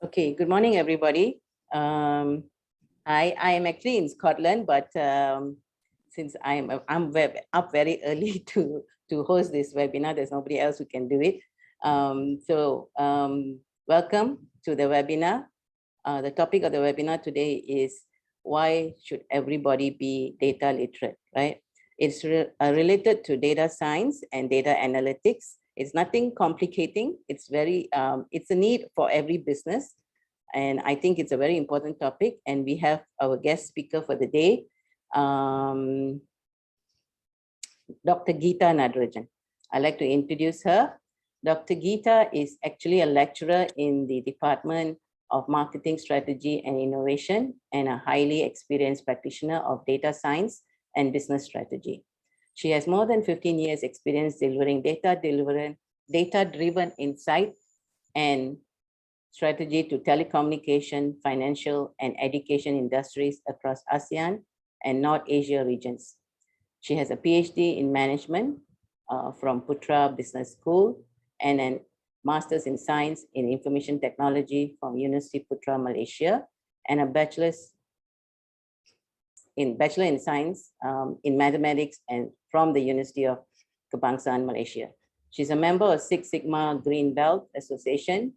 Okay, good morning, everybody. I am actually in Scotland, but since I'm up very early to host this webinar, there's nobody else who can do it. Welcome to the webinar. The topic of the webinar today is why should everybody be data literate, right? It's related to data science and data analytics. It's nothing complicating. It's very, it's a need for every business. And I think it's a very important topic. And we have our guest speaker for the day, Dr. Geeta Nadarajan. I'd like to introduce her. Dr. Geeta is actually a lecturer in the Department of Marketing Strategy and Innovation and a highly experienced practitioner of data science and business strategy. She has more than 15 years experience delivering data-driven insight and strategy to telecommunication, financial, and education industries across ASEAN and North Asia regions. She has a PhD in management from Putra Business School and a Master's in Science in Information Technology from University Putra, Malaysia, and a Bachelor in Science in Mathematics and from the University of Kebangsaan, Malaysia. She's a member of Six Sigma Green Belt Association,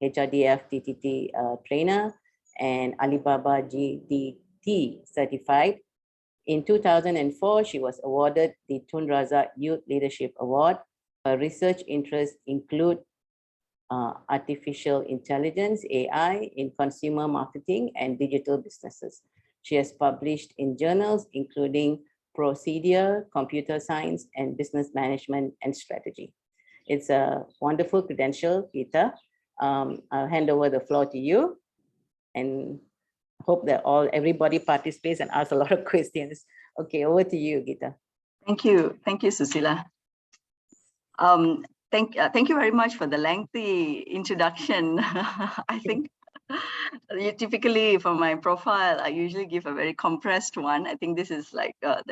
HRDF TTT trainer, and Alibaba GDT certified. In 2004, she was awarded the Tun Razak Youth Leadership Award. Her research interests include artificial intelligence, AI, in consumer marketing and digital businesses. She has published in journals including Procedure, Computer Science, and Business Management and Strategy. It's a wonderful credential, Geeta. I'll hand over the floor to you and hope that everybody participates and asks a lot of questions. Okay, over to you, Geeta. Thank you, Susila. Thank you very much for the lengthy introduction. I think typically for my profile, I usually give a very compressed one. I think this is like the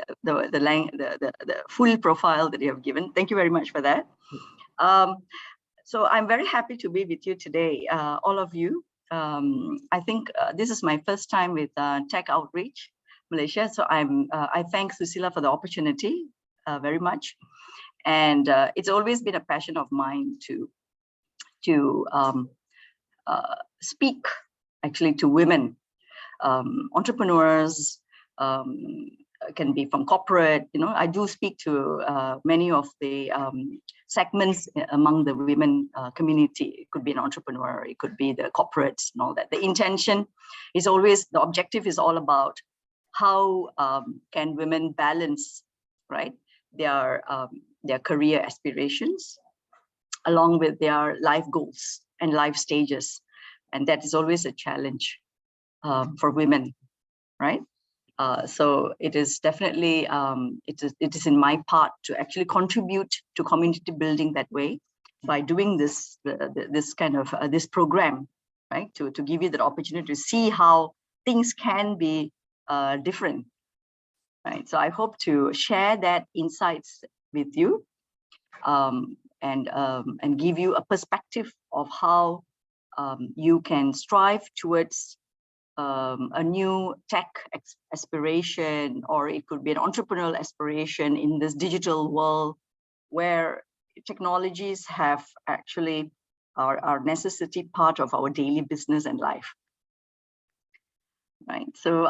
full profile that you have given. Thank you very much for that. So I'm very happy to be with you today, all of you. I think this is my first time with TechOutReach Malaysia, so I thank Susila for the opportunity very much. And it's always been a passion of mine to speak actually to women, entrepreneurs, can be from corporate, I do speak to many of the segments among the women community. It could be an entrepreneur, it could be the corporates and all that. The intention is always, the objective is all about how can women balance, right, their career aspirations along with their life goals and life stages. And that is always a challenge for women, right? So it is definitely, it is in my part to actually contribute to community building that way by doing this kind of this program, right? To give you that opportunity to see how things can be different, right? So I hope to share that insights with you and give you a perspective of how you can strive towards a new tech aspiration, or it could be an entrepreneurial aspiration in this digital world where technologies have actually are necessity part of our daily business and life. Right. So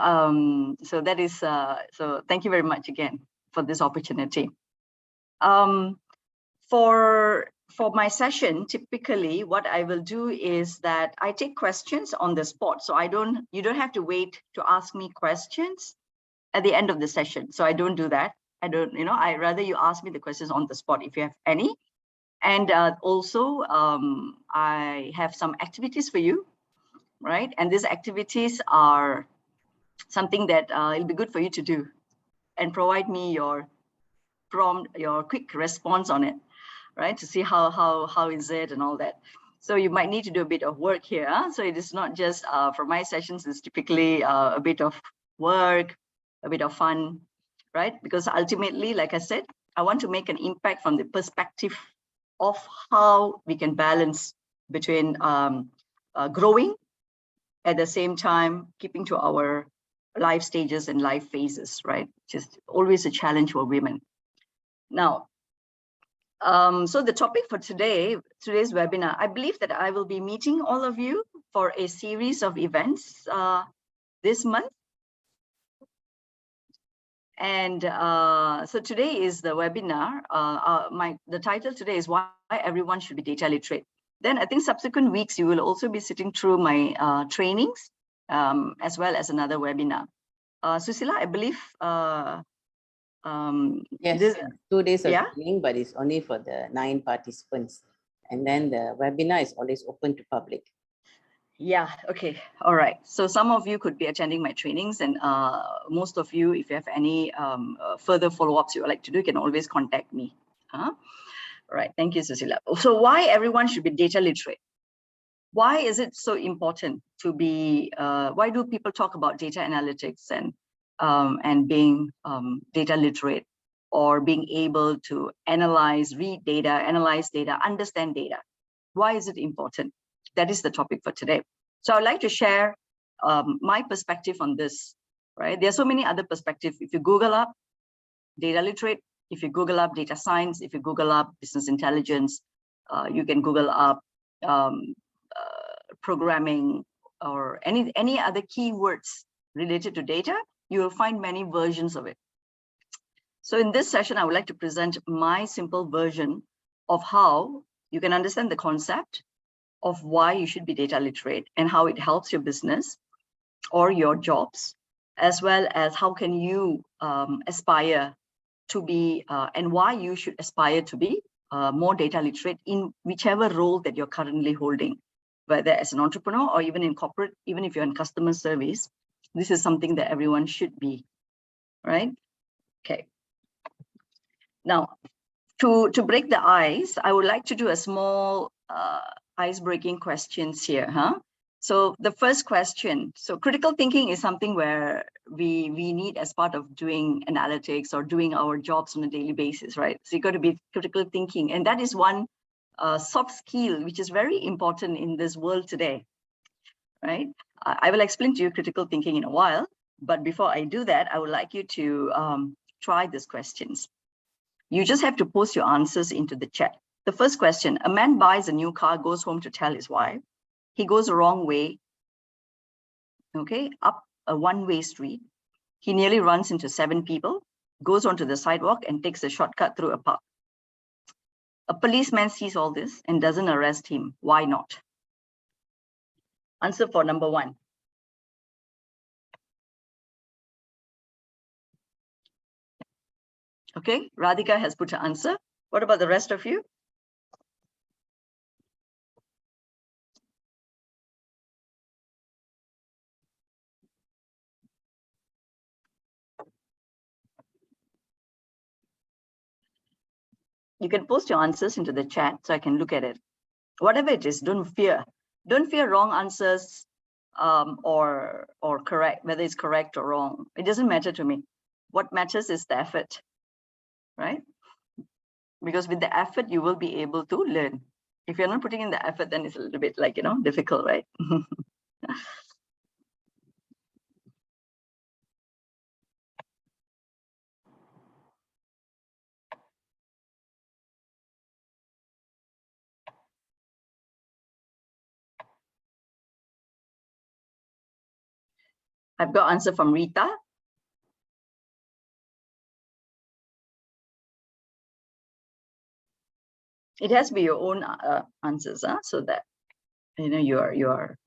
so that is so thank you very much again for this opportunity. For my session, typically what I will do is that I take questions on the spot. So you don't have to wait to ask me questions at the end of the session. So I don't do that. I rather you ask me the questions on the spot if you have any. And also I have some activities for you, right? And these activities are something that it'll be good for you to do and provide me your quick response on it, right? To see how is it and all that. So you might need to do a bit of work here. Huh? So it is not just for my sessions, it's typically a bit of work, a bit of fun, right? Because ultimately, like I said, I want to make an impact from the perspective of how we can balance between growing, at the same time keeping to our life stages and life phases, right? Just always a challenge for women. Now, so the topic for today's webinar, I believe that I will be meeting all of you for a series of events this month. And so today is the webinar. The title today is Why Everyone Should Be Data Literate. Then I think subsequent weeks, you will also be sitting through my trainings as well as another webinar. Susila, I believe. Yes, 2 days of yeah? training, but it's only for the 9 participants. And then the webinar is always open to public. Yeah, okay, all right. So some of you could be attending my trainings, and most of you, if you have any further follow-ups you would like to do, you can always contact me. All right, thank you, Susila. So why everyone should be data literate? Why is it so important to be, why do people talk about data analytics and being data literate, or being able to analyze, read data, analyze data, understand data? Why is it important? That is the topic for today. So I'd like to share my perspective on this, right? There are so many other perspectives. If you Google up data literate, if you Google up data science, if you Google up business intelligence, you can Google up programming or any other keywords related to data, you will find many versions of it. So in this session, I would like to present my simple version of how you can understand the concept of why you should be data literate and how it helps your business or your jobs, as well as how can you aspire to be and why you should aspire to be more data literate in whichever role that you're currently holding, whether as an entrepreneur or even in corporate, even if you're in customer service. This is something that everyone should be, right? Okay. Now, to break the ice, I would like to do a small ice-breaking questions here, huh? So the first question, so critical thinking is something where we need as part of doing analytics or doing our jobs on a daily basis, right? So you got to be critical thinking, and that is one soft skill which is very important in this world today, right? I will explain to you critical thinking in a while, but before I do that, I would like you to try these questions. You just have to post your answers into the chat. The first question, a man buys a new car, goes home to tell his wife. He goes the wrong way, okay, up a one-way street. He nearly runs into 7 people, goes onto the sidewalk and takes a shortcut through a park. A policeman sees all this and doesn't arrest him. Why not? Answer for number 1. Okay, Radhika has put her answer. What about the rest of you? You can post your answers into the chat so I can look at it. Whatever it is, don't fear. Don't fear wrong answers or correct, whether it's correct or wrong. It doesn't matter to me. What matters is the effort, right? Because with the effort, you will be able to learn. If you're not putting in the effort, then it's a little bit like, you know, difficult, right? I've got answer from Rita. It has to be your own answers, so that you know your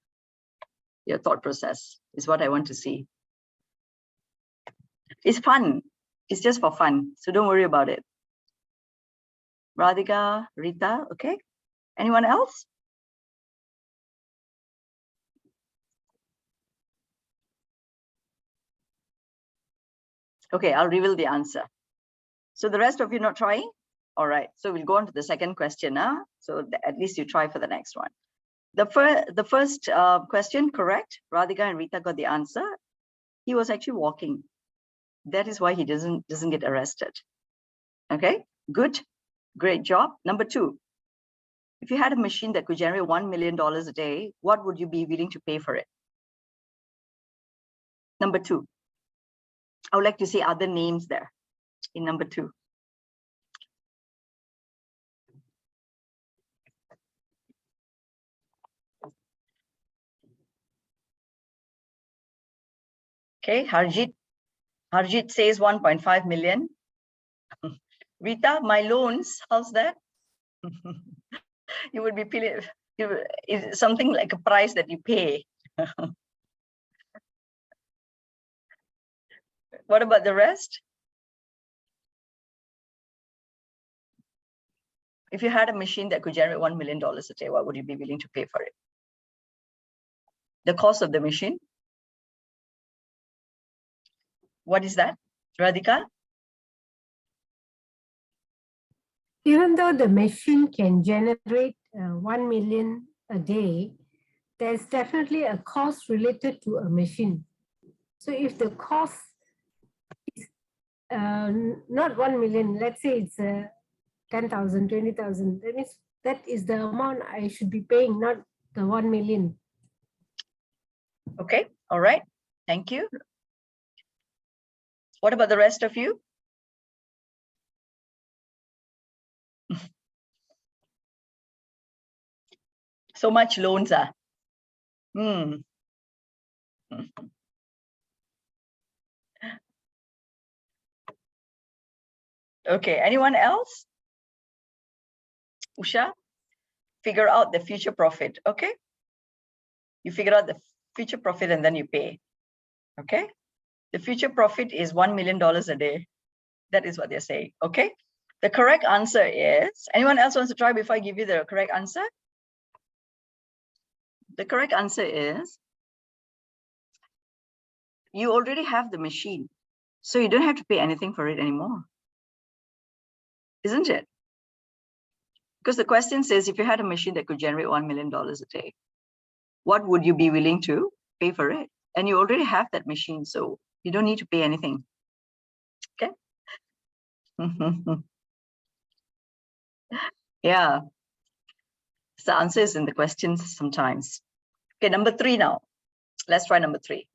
thought process is what I want to see. It's fun. It's just for fun, so don't worry about it. Radhika, Rita, okay. Anyone else? Okay, I'll reveal the answer. So the rest of you not trying? All right, so we'll go on to the second question. So at least you try for the next one. The first question, correct. Radhika and Rita got the answer. He was actually walking. That is why he doesn't get arrested. Okay, good, great job. Number 2, If you had a machine that could generate $1 million a day, what would you be willing to pay for it? Number 2. I would like to see other names there in number 2. Okay, Harjit says 1.5 million. Rita, my loans, how's that? You would be paying, is something like a price that you pay. What about the rest? If you had a machine that could generate $1 million a day, what would you be willing to pay for it? The cost of the machine? What is that, Radhika? Even though the machine can generate 1 million a day, there's definitely a cost related to a machine. So if the cost is not 1 million, let's say it's 10,000, 20,000, that means that is the amount I should be paying, not the 1 million. Okay, all right, thank you. What about the rest of you? So much loans are. Okay, anyone else? Usha, figure out the future profit, okay? You figure out the future profit and then you pay, okay? The future profit is $1 million a day. That is what they're saying, okay? The correct answer is, anyone else wants to try before I give you the correct answer? The correct answer is, you already have the machine, so you don't have to pay anything for it anymore. Isn't it? Because the question says, if you had a machine that could generate $1 million a day, what would you be willing to pay for it? And you already have that machine, so you don't need to pay anything. Okay. Yeah. So the answer is in the questions sometimes. Okay, number 3 now. Let's try number 3.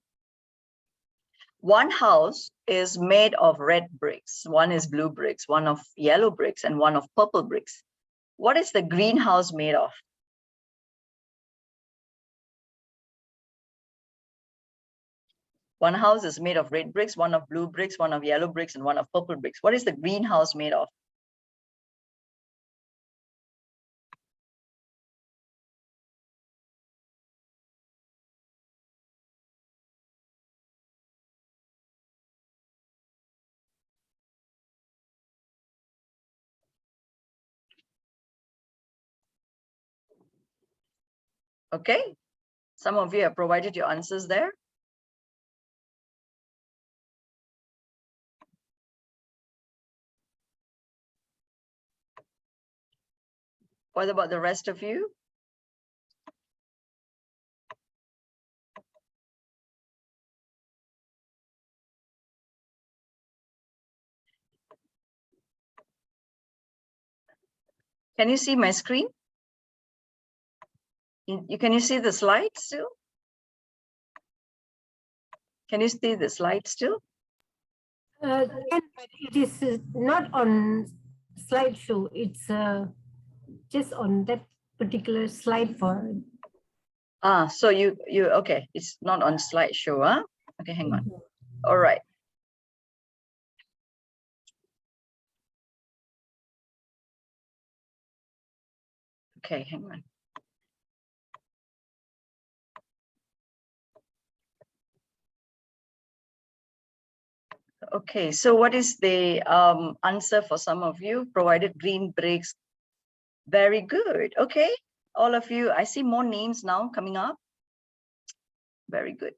One house is made of red bricks, one is blue bricks, one of yellow bricks, and one of purple bricks. What is the greenhouse made of? One house is made of red bricks, one of blue bricks, one of yellow bricks, and one of purple bricks. What is the greenhouse made of? Okay, some of you have provided your answers there. What about the rest of you? Can you see my screen? Can you see the slide still? Can you see the slide still? But it is not on slideshow. It's just on that particular slide for. So you okay? It's not on slideshow, huh? Okay, hang on. All right. Okay, hang on. Okay, so what is the answer for some of you? Provided green bricks. Very good. Okay, all of you, I see more names now coming up. Very good.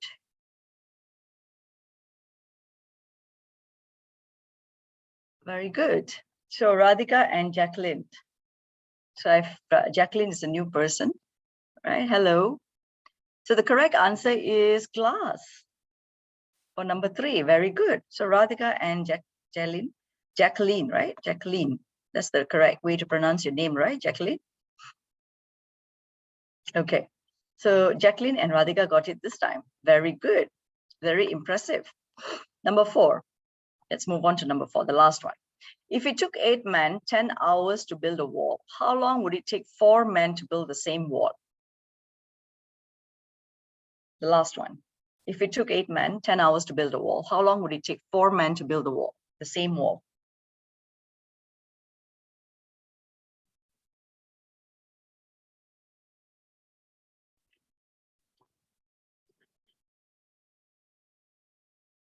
Very good. So Radhika and Jacqueline. So Jacqueline is a new person, right? Hello. So the correct answer is glass. For number 3, very good. So Radhika and Jacqueline, right? Jacqueline. That's the correct way to pronounce your name, right, Jacqueline? Okay, so Jacqueline and Radhika got it this time. Very good, very impressive. Number 4, let's move on to number 4, the last one. If it took 8 men 10 hours to build a wall, how long would it take 4 men to build the same wall? The last one. If it took 8 men 10 hours to build a wall, how long would it take 4 men to build the wall, the same wall?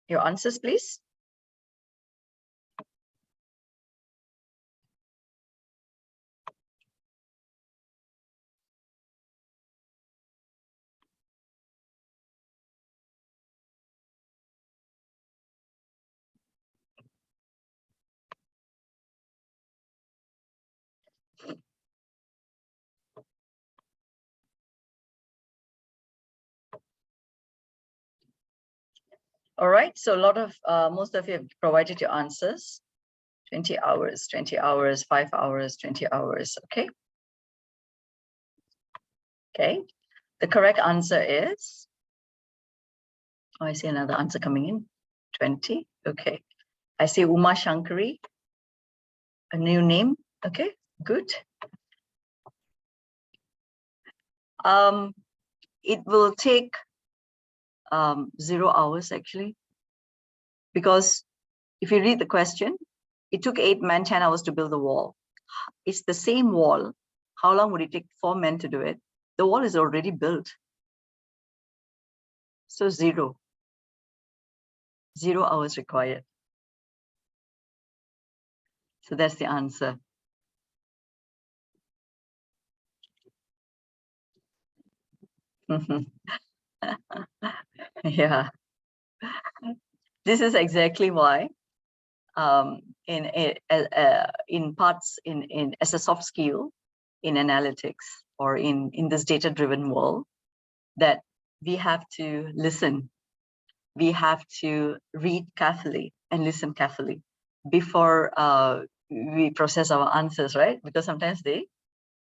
Your answers, please. All right, so most of you have provided your answers. 20 hours, 20 hours, 5 hours, 20 hours, okay? Okay, the correct answer is, oh, I see another answer coming in, 20, okay. I see Uma Shankari, a new name, okay, good. It will take 0 hours actually, because if you read the question, it took 8 men 10 hours to build the wall. It's the same wall. How long would it take 4 men to do it? The wall is already built. So 0 hours required. So that's the answer. Yeah. This is exactly why in parts as a soft skill in analytics or in this data-driven world, that we have to listen. We have to read carefully and listen carefully before we process our answers, right? Because sometimes the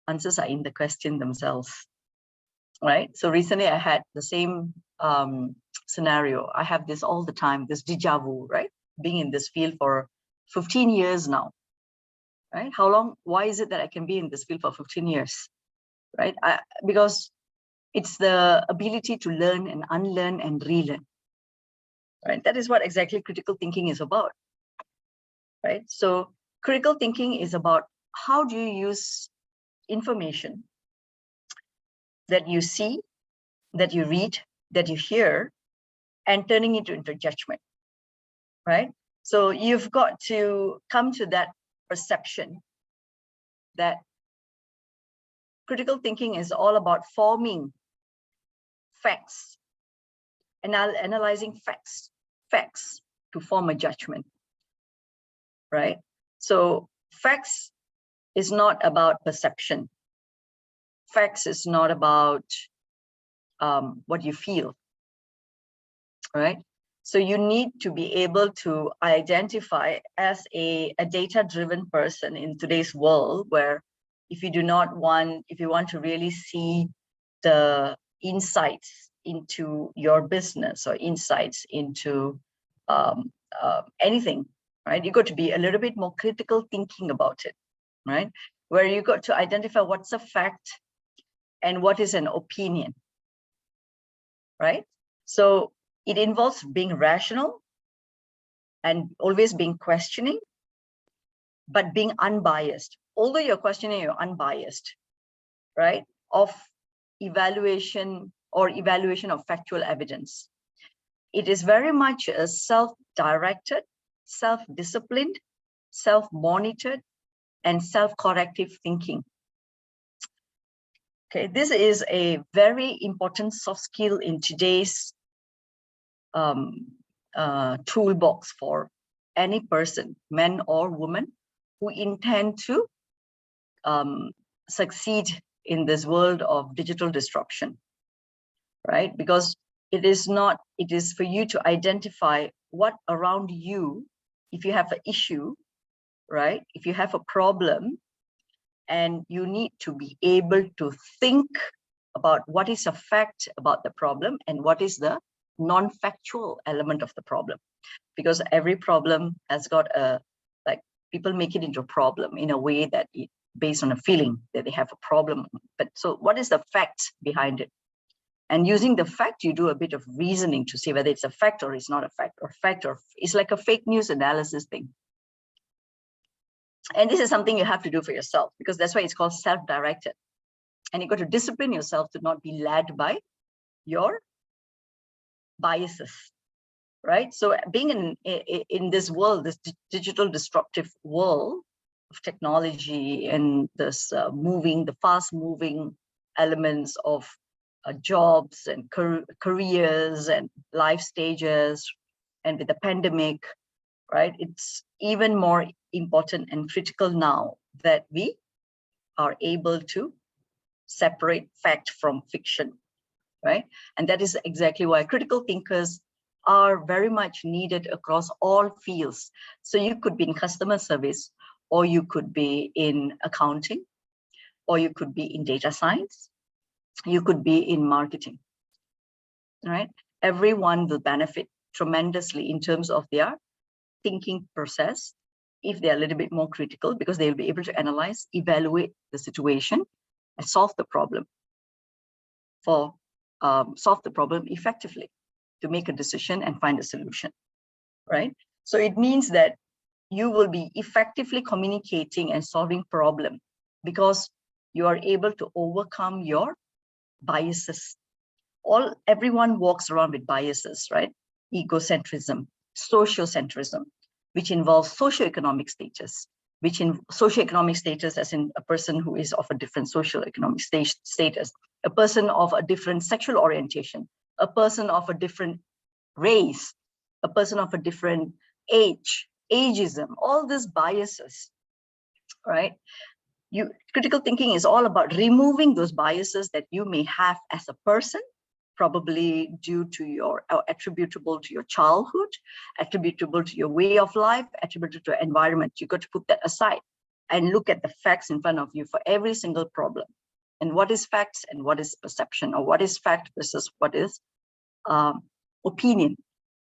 answers are in the question themselves, right? So recently I had the same scenario. I have this all the time, this déjà vu, right? Being in this field for 15 years now, right? How long, why is it that I can be in this field for 15 years, right? Because it's the ability to learn and unlearn and relearn, right? That is what exactly critical thinking is about, right? So critical thinking is about how do you use information that you see, that you read, that you hear, and turning it into judgment, right? So you've got to come to that perception that critical thinking is all about forming facts, analyzing facts to form a judgment, right? So facts is not about perception. Facts is not about what you feel, right? So you need to be able to identify as a data-driven person in today's world, where if you want to really see the insights into your business or insights into anything, right? You got to be a little bit more critical thinking about it, right? Where you got to identify what's a fact and what is an opinion, right? So it involves being rational and always being questioning, but being unbiased. Although you're questioning, you're unbiased, right? Of evaluation of factual evidence. It is very much a self-directed, self-disciplined, self-monitored, and self-corrective thinking. Okay, this is a very important soft skill in today's toolbox for any person, man or woman, who intend to succeed in this world of digital disruption, right? Because it is for you to identify what around you, if you have an issue, right? If you have a problem, and you need to be able to think about what is a fact about the problem and what is the non-factual element of the problem. Because every problem has got a, like, people make it into a problem in a way that it, based on a feeling that they have a problem. But so what is the fact behind it? And using the fact, you do a bit of reasoning to see whether it's a fact or it's not a fact, or it's like a fake news analysis thing. And this is something you have to do for yourself, because that's why it's called self-directed. And you've got to discipline yourself to not be led by your biases, right? So being in this world, this digital disruptive world of technology and this the fast moving elements of jobs and careers and life stages, and with the pandemic, right? It's even more important and critical now that we are able to separate fact from fiction, right? And that is exactly why critical thinkers are very much needed across all fields. So you could be in customer service, or you could be in accounting, or you could be in data science, you could be in marketing, right? Everyone will benefit tremendously in terms of their thinking process if they're a little bit more critical, because they'll be able to analyze, evaluate the situation, and solve the problem effectively, to make a decision and find a solution, right? So it means that you will be effectively communicating and solving problem because you are able to overcome your biases. Everyone walks around with biases, right? Egocentrism, sociocentrism, which involves socioeconomic status, as in a person who is of a different socioeconomic status, a person of a different sexual orientation, a person of a different race, a person of a different age, ageism, all these biases, right? Critical thinking is all about removing those biases that you may have as a person, probably due to attributable to your childhood, attributable to your way of life, attributable to your environment. You got to put that aside and look at the facts in front of you for every single problem. And what is facts and what is perception, or what is fact versus what is opinion.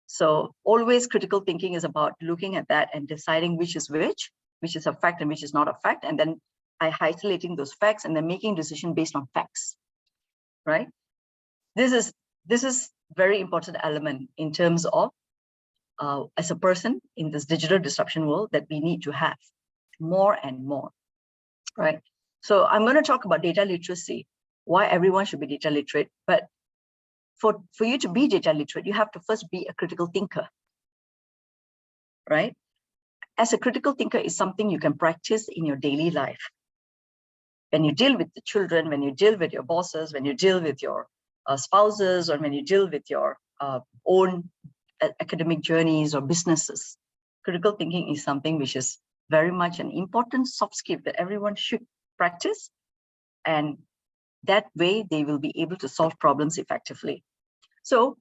So always critical thinking is about looking at that and deciding which is a fact and which is not a fact, and then isolating those facts and then making a decision based on facts, right? This is very important element in terms of as a person in this digital disruption world that we need to have more and more, right? So I'm going to talk about data literacy, why everyone should be data literate. But for you to be data literate, you have to first be a critical thinker, right? As a critical thinker is something you can practice in your daily life. When you deal with the children, when you deal with your bosses, when you deal with your spouses, or when you deal with your own academic journeys or businesses, critical thinking is something which is very much an important soft skill that everyone should practice. And that way they will be able to solve problems effectively. So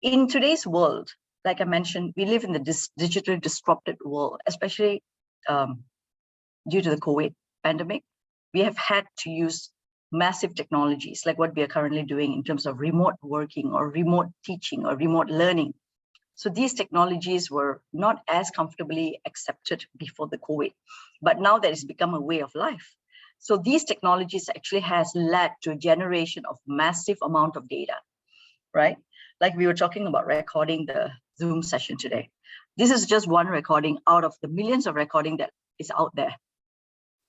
in today's world, like I mentioned, we live in the digitally disrupted world, especially due to the COVID pandemic. We have had to use massive technologies like what we are currently doing in terms of remote working or remote teaching or remote learning. So these technologies were not as comfortably accepted before the COVID, but now that it's become a way of life. So these technologies actually has led to a generation of massive amount of data, right? Like we were talking about recording the Zoom session today. This is just one recording out of the millions of recording that is out there,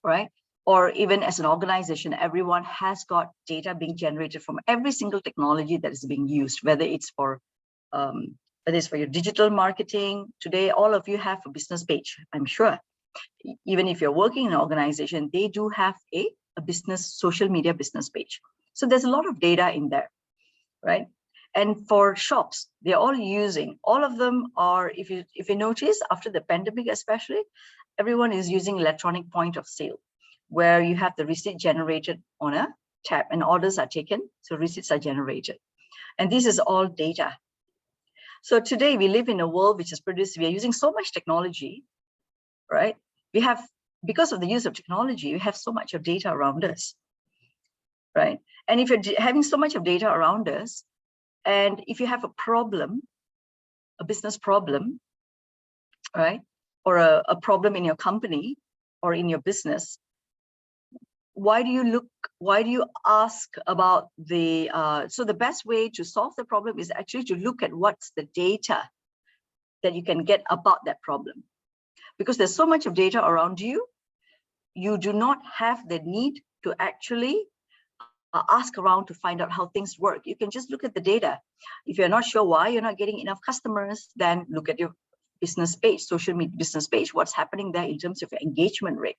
right? Or even as an organization, everyone has got data being generated from every single technology that is being used, whether it's for your digital marketing. Today, all of you have a business page, I'm sure. Even if you're working in an organization, they do have a business, social media business page. So there's a lot of data in there, right? And for shops, they're all using, all of them are, if you notice, after the pandemic especially, everyone is using electronic point of sale, where you have the receipt generated on a tab and orders are taken, so receipts are generated. And this is all data. So today we live in a world which is produced, we are using so much technology, right? We have, because of the use of technology, we have so much of data around us, right? And if you're having so much of data around us, and if you have a problem, a business problem, right, or a problem in your company or in your business, why do you ask about the, so the best way to solve the problem is actually to look at what's the data that you can get about that problem. Because there's so much of data around you, you do not have the need to actually ask around to find out how things work. You can just look at the data. If you're not sure why you're not getting enough customers, then look at your business page, social media business page, what's happening there in terms of your engagement rate.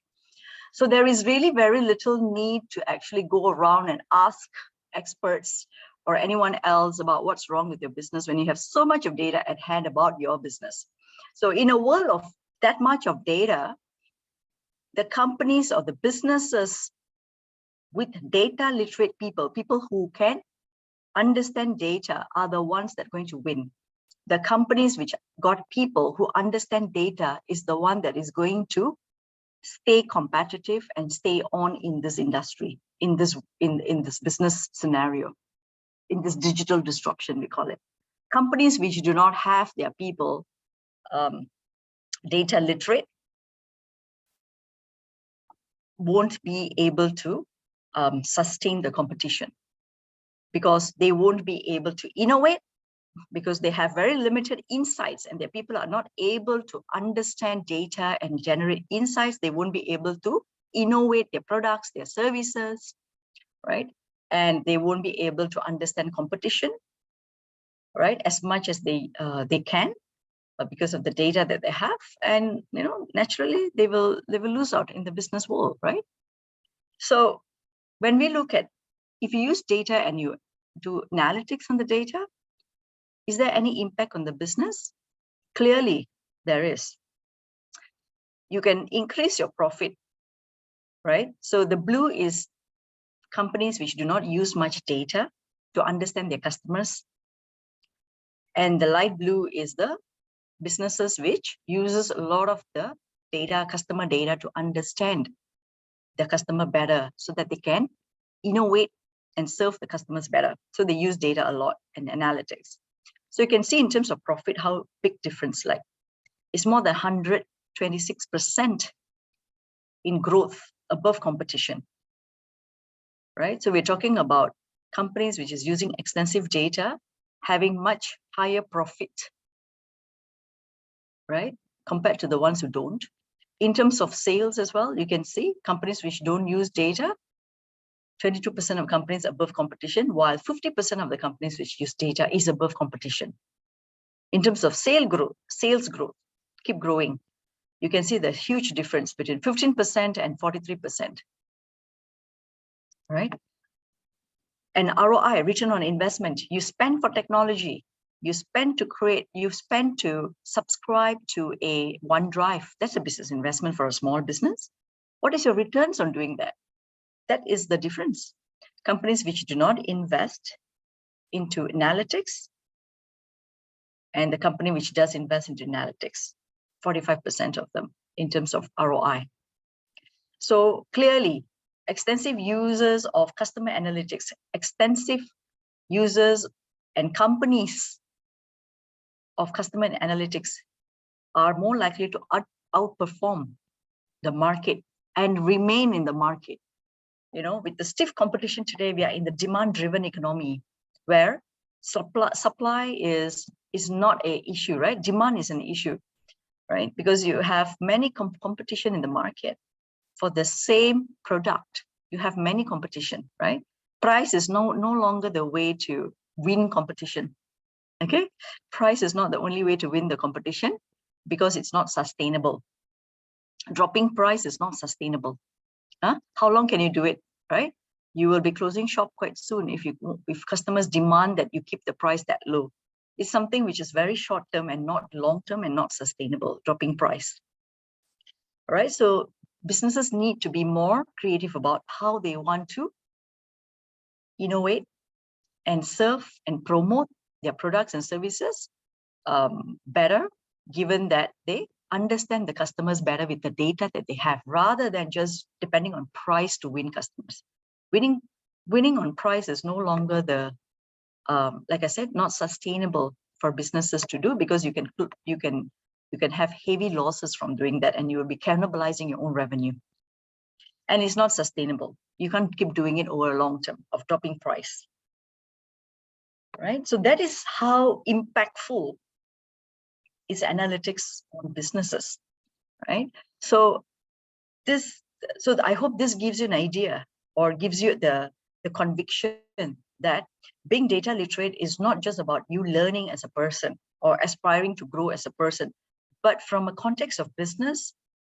So there is really very little need to actually go around and ask experts or anyone else about what's wrong with your business when you have so much of data at hand about your business. So in a world of that much of data, the companies or the businesses with data literate people, people who can understand data, are the ones that are going to win. The companies which got people who understand data is the one that is going to stay competitive and stay on in this industry, in this business scenario, in this digital disruption, we call it. Companies which do not have their people data literate won't be able to sustain the competition, because they won't be able to innovate, because they have very limited insights and their people are not able to understand data and generate insights. They won't be able to innovate their products, their services, right? And they won't be able to understand competition, right, as much as they can, because of the data that they have. And naturally they will lose out in the business world, right? So when we look at, if you use data and you do analytics on the data, is there any impact on the business? Clearly, there is. You can increase your profit, right? So the blue is companies which do not use much data to understand their customers. And the light blue is the businesses which uses a lot of the data, customer data, to understand the customer better so that they can innovate and serve the customers better. So they use data a lot and analytics. So you can see in terms of profit, how big difference, like it's more than 126% in growth above competition, right? So we're talking about companies which is using extensive data, having much higher profit, right? Compared to the ones who don't. In terms of sales as well, you can see companies which don't use data, 22% of companies above competition, while 50% of the companies which use data is above competition. In terms of sales growth, keep growing. You can see the huge difference between 15% and 43%, right? And ROI, return on investment, you spend for technology, you spend to create, you spend to subscribe to a OneDrive. That's a business investment for a small business. What is your returns on doing that? That is the difference. Companies which do not invest into analytics and the company which does invest into analytics, 45% of them in terms of ROI. So clearly, extensive users of customer analytics, extensive users and companies of customer analytics are more likely to outperform the market and remain in the market. With the stiff competition today, we are in the demand-driven economy where supply is not an issue, right? Demand is an issue, right? Because you have many competition in the market for the same product. You have many competition, right? Price is no longer the way to win competition. Okay, price is not the only way to win the competition because it's not sustainable. Dropping price is not sustainable. How long can you do it, right? You will be closing shop quite soon if customers demand that you keep the price that low. It's something which is very short term and not long term and not sustainable, dropping price. All right, so businesses need to be more creative about how they want to innovate and serve and promote their products and services better, given that they understand the customers better with the data that they have, rather than just depending on price to win customers. Winning winning on price is no longer the, like I said, not sustainable for businesses to do, because you can have heavy losses from doing that, and you will be cannibalizing your own revenue. And it's not sustainable. You can't keep doing it over a long term of dropping price. Right? So that is how impactful is analytics on businesses. Right? So I hope this gives you an idea, or gives you the conviction that being data literate is not just about you learning as a person or aspiring to grow as a person, but from a context of business,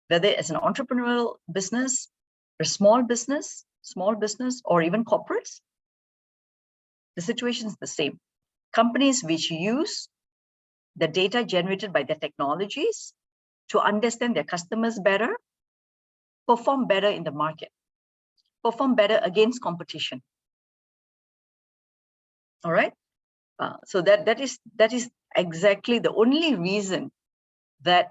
whether it's an entrepreneurial business, a small business, or even corporates, the situation is the same. Companies which use the data generated by the technologies to understand their customers better, perform better in the market, perform better against competition. All right. So that is exactly the only reason that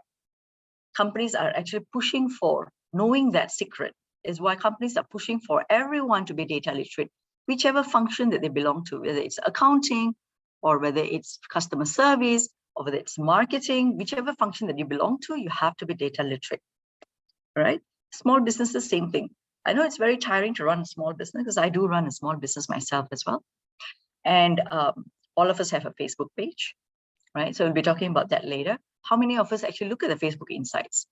companies are actually pushing for knowing that secret, is why companies are pushing for everyone to be data literate, whichever function that they belong to, whether it's accounting, or whether it's customer service, or whether it's marketing, whichever function that you belong to, you have to be data literate. Right? Small businesses, same thing. I know it's very tiring to run a small business, because I do run a small business myself as well. And all of us have a Facebook page, right? So we'll be talking about that later. How many of us actually look at the Facebook insights?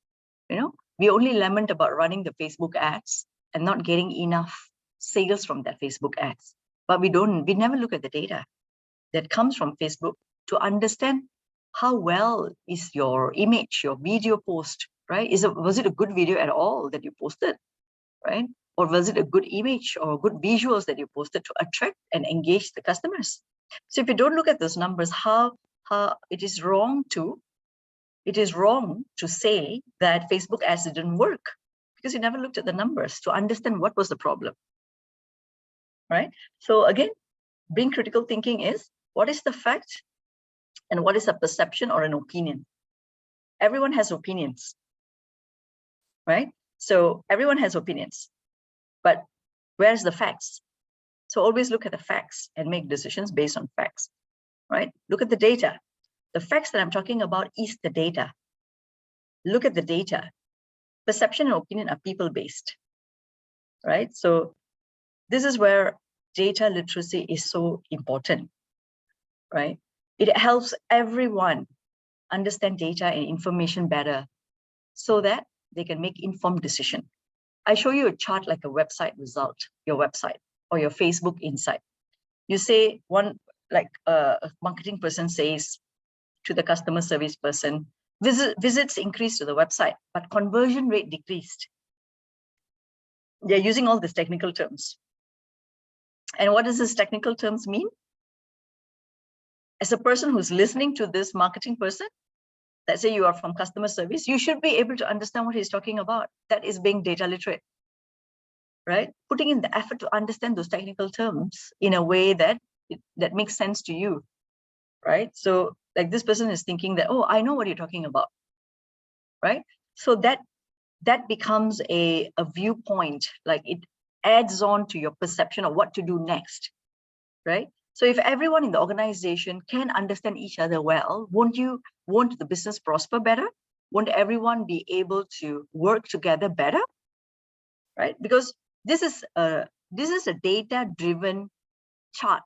You know, we only lament about running the Facebook ads and not getting enough sales from that Facebook ads. But we never look at the data that comes from Facebook to understand how well is your image, your video post, right? Was it a good video at all that you posted, right? Or was it a good image or good visuals that you posted to attract and engage the customers? So if you don't look at those numbers, how it is wrong to say that Facebook ads didn't work, because you never looked at the numbers to understand what was the problem, right? So again, being critical thinking is, what is the fact and what is a perception or an opinion? Everyone has opinions, right? So everyone has opinions, but where's the facts? So always look at the facts and make decisions based on facts, right? Look at the data. The facts that I'm talking about is the data. Look at the data. Perception and opinion are people-based, right? So this is where data literacy is so important, right? It helps everyone understand data and information better so that they can make informed decision. I show you a chart like a website result, your website or your Facebook insight. You say a marketing person says to the customer service person, visits increased to the website, but conversion rate decreased. They're using all these technical terms. And what does this technical terms mean? As a person who's listening to this marketing person, let's say you are from customer service, you should be able to understand what he's talking about. That is being data literate, right? Putting in the effort to understand those technical terms in a way that makes sense to you, right? So like this person is thinking that, oh, I know what you're talking about, right? So that becomes a viewpoint, like it adds on to your perception of what to do next, right? So if everyone in the organization can understand each other well, won't the business prosper better? Won't everyone be able to work together better, right? Because this is a data-driven chart,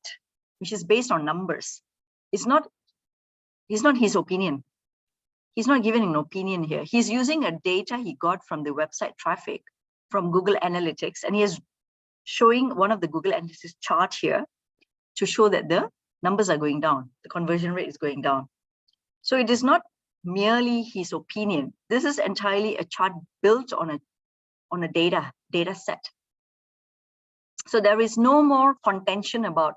which is based on numbers. It's not his opinion. He's not giving an opinion here. He's using a data he got from the website traffic from Google Analytics, and he is showing one of the Google Analytics chart here to show that the numbers are going down, the conversion rate is going down. So it is not merely his opinion. This is entirely a chart built on a data set. So there is no more contention about,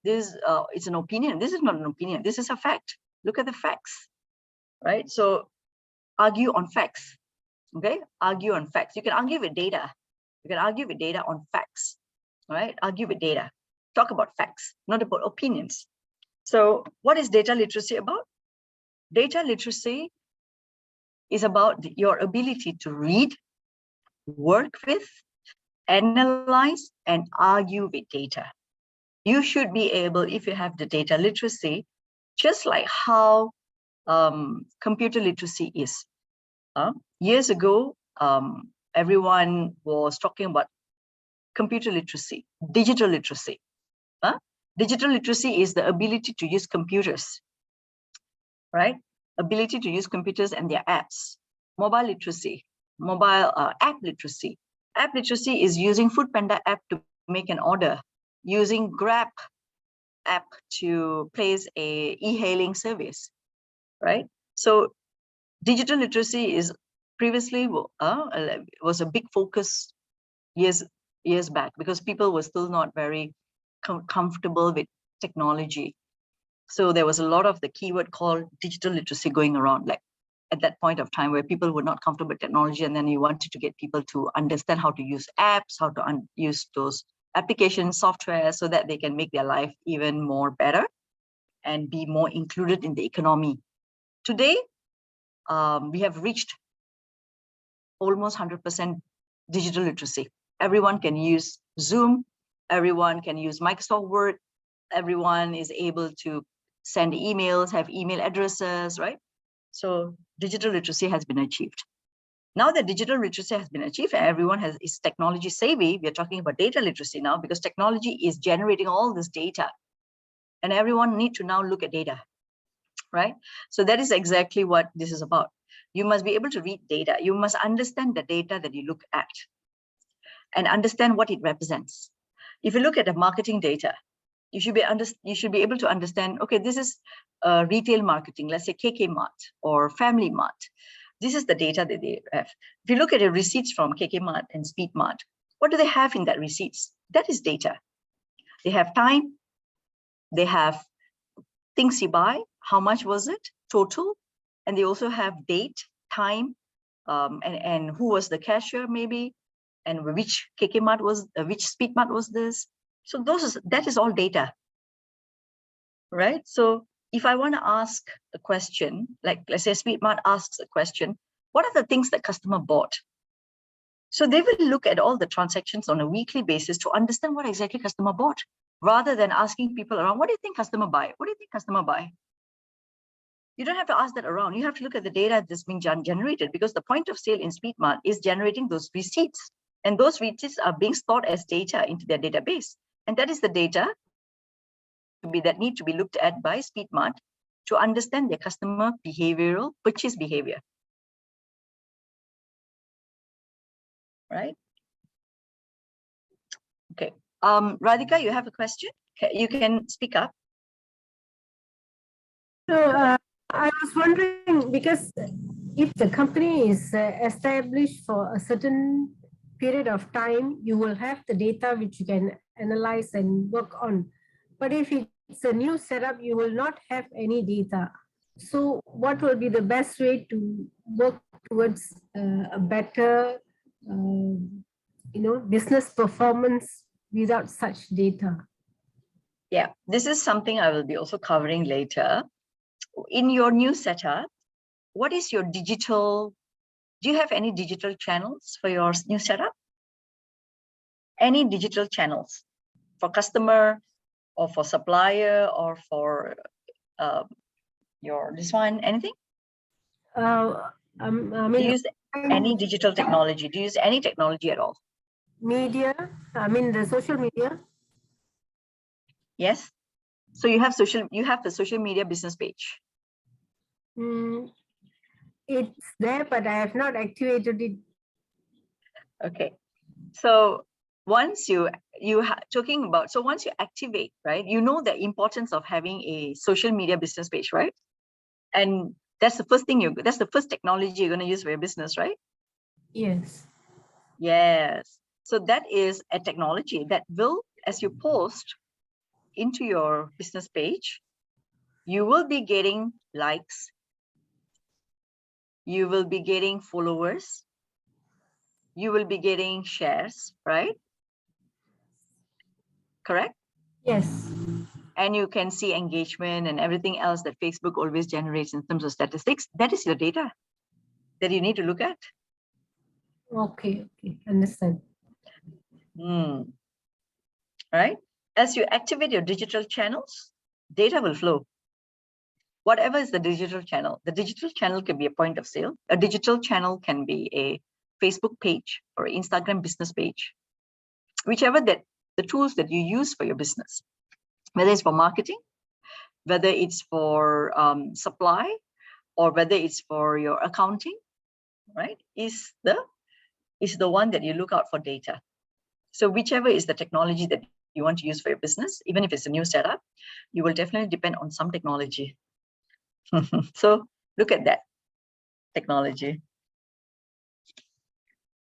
this it's an opinion. This is not an opinion. This is a fact. Look at the facts, right? So argue on facts, okay? Argue on facts. You can argue with data. You can argue with data on facts, right? Argue with data. Talk about facts, not about opinions. So what is data literacy about? Data literacy is about your ability to read, work with, analyze and argue with data. You should be able, if you have the data literacy, just like how computer literacy is. Years ago, everyone was talking about computer literacy, digital literacy. Digital literacy is the ability to use computers, right? Ability to use computers and their apps. Mobile literacy, mobile app literacy. App literacy is using Foodpanda app to make an order, using Grab app to place a e-hailing service, right? So digital literacy is previously was a big focus years back, because people were still not very comfortable with technology. So there was a lot of the keyword called digital literacy going around, like at that point of time where people were not comfortable with technology, and then you wanted to get people to understand how to use apps, how to use those application software so that they can make their life even more better and be more included in the economy. Today, we have reached almost 100% digital literacy. Everyone can use Zoom, everyone can use Microsoft Word, everyone is able to send emails, have email addresses, right? So digital literacy has been achieved. Now that digital literacy has been achieved and everyone is technology savvy, we're talking about data literacy now, because technology is generating all this data and everyone needs to now look at data, right? So that is exactly what this is about. You must be able to read data. You must understand the data that you look at and understand what it represents. If you look at the marketing data, you should be able to understand, okay, this is retail marketing, let's say KK Mart or Family Mart. This is the data that they have. If you look at the receipts from KK Mart and Speed Mart, what do they have in that receipts? That is data. They have time, they have things you buy, how much was it, total, and they also have date, time, and who was the cashier maybe, and which KK Mart was, which Speed Mart was this. So that is all data, right? So if I want to ask a question, like let's say Speed Mart asks a question, what are the things that customer bought? So they will look at all the transactions on a weekly basis to understand what exactly customer bought, rather than asking people around, what do you think customer buy? What do you think customer buy? You don't have to ask that around. You have to look at the data that's being generated, because the point of sale in Speed Mart is generating those receipts, and those receipts are being stored as data into their database. And that is the data that need to be looked at by Speed Mart to understand their customer behavioral purchase behavior, right? Okay, Radhika, you have a question? You can speak up. So I was wondering, because if the company is established for a certain period of time, you will have the data which you can analyze and work on. But if it's a new setup, you will not have any data. So what will be the best way to work towards a better business performance without such data? Yeah, this is something I will be also covering later. In your new setup, what is your digital, do you have any digital channels for your new setup? Any digital channels for customer or for supplier or for this one, anything? I mean, do you use any digital technology? Do you use any technology at all? Media, the social media. Yes. So you have the social media business page. It's there, but I have not activated it. Okay. So once once you activate, right, you know the importance of having a social media business page, right? And that's the first thing that's the first technology you're going to use for your business, right? Yes. Yes. So that is a technology that will, as you post into your business page, you will be getting likes, you will be getting followers, you will be getting shares, right? Correct? Yes. And you can see engagement and everything else that Facebook always generates in terms of statistics. That is your data that you need to look at. Okay, understand. Right? As you activate your digital channels, data will flow. Whatever is the digital channel can be a point of sale. A digital channel can be a Facebook page or an Instagram business page, whichever that the tools that you use for your business, whether it's for marketing, whether it's for supply, or whether it's for your accounting, right? Is the one that you look out for data. So whichever is the technology that you want to use for your business, even if it's a new setup, you will definitely depend on some technology. So look at that technology.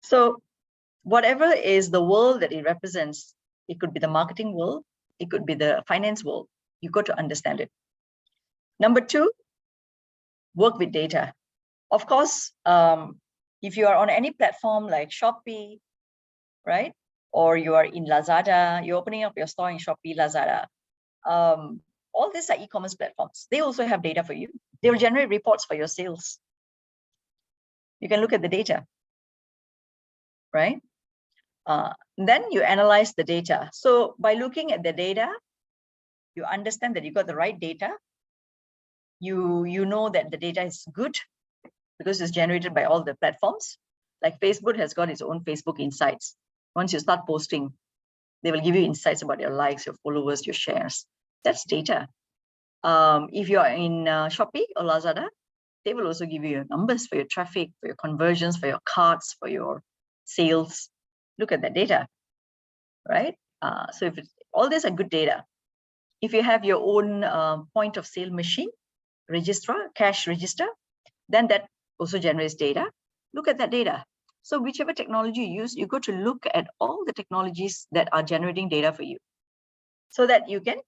So whatever is the world that it represents, it could be the marketing world, it could be the finance world, you got to understand it. Number two, work with data. Of course, if you are on any platform like Shopee, right? Or you are in Lazada, you're opening up your store in Shopee, Lazada. All these are e-commerce platforms. They also have data for you. They will generate reports for your sales. You can look at the data, right? Then you analyze the data. So by looking at the data, you understand that you got the right data. You know that the data is good because it's generated by all the platforms. Like Facebook has got its own Facebook Insights. Once you start posting, they will give you insights about your likes, your followers, your shares. That's data. If you are in Shopee or Lazada, they will also give you your numbers for your traffic, for your conversions, for your carts, for your sales. Look at that data, right? So if all these are good data. If you have your own point of sale machine, registrar, cash register, then that also generates data. Look at that data. So whichever technology you use, you got to look at all the technologies that are generating data for you so that you can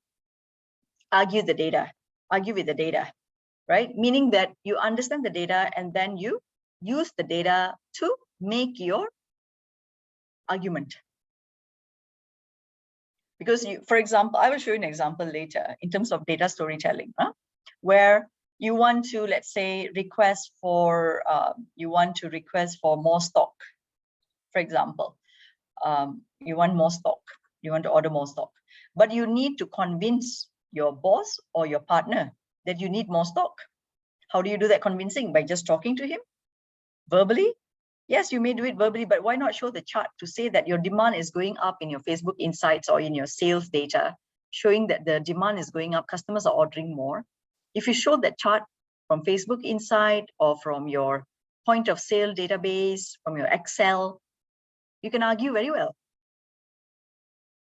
argue with the data, right? Meaning that you understand the data and then you use the data to make your argument. Because for example, I will show you an example later in terms of data storytelling, where you want to, let's say, request for more stock, for example. You want more stock, you want to order more stock, but you need to convince your boss or your partner that you need more stock. How do you do that convincing? By just talking to him verbally? Yes, you may do it verbally, but why not show the chart to say that your demand is going up in your Facebook Insights or in your sales data, showing that the demand is going up, customers are ordering more. If you show that chart from Facebook Insight or from your point of sale database, from your Excel, you can argue very well,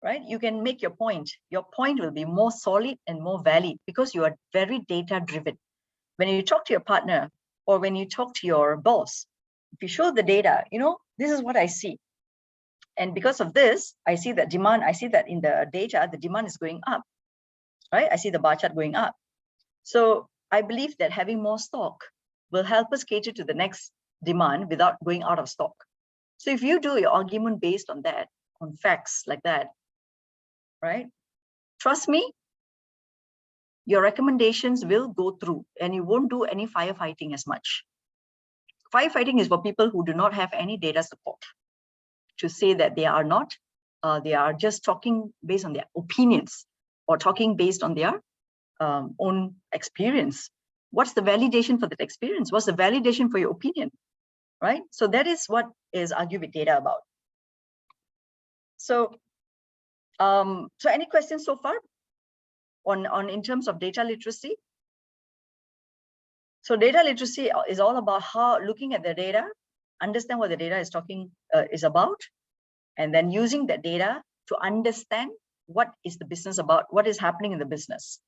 right? You can make your point. Your point will be more solid and more valid because you are very data driven. When you talk to your partner or when you talk to your boss, if you show the data, this is what I see. And because of this, I see that demand, I see that in the data, the demand is going up, right? I see the bar chart going up. So I believe that having more stock will help us cater to the next demand without going out of stock. So if you do your argument based on that, on facts like that, right? Trust me, your recommendations will go through and you won't do any firefighting as much. Firefighting is for people who do not have any data support to say that they are just talking based on their opinions or talking based on their own experience. What's the validation for that experience? What's the validation for your opinion, right? So that is what is argue with data about. So, so any questions so far on in terms of data literacy? So data literacy is all about how looking at the data, understand what the data is talking is about, and then using that data to understand what is the business about, what is happening in the business,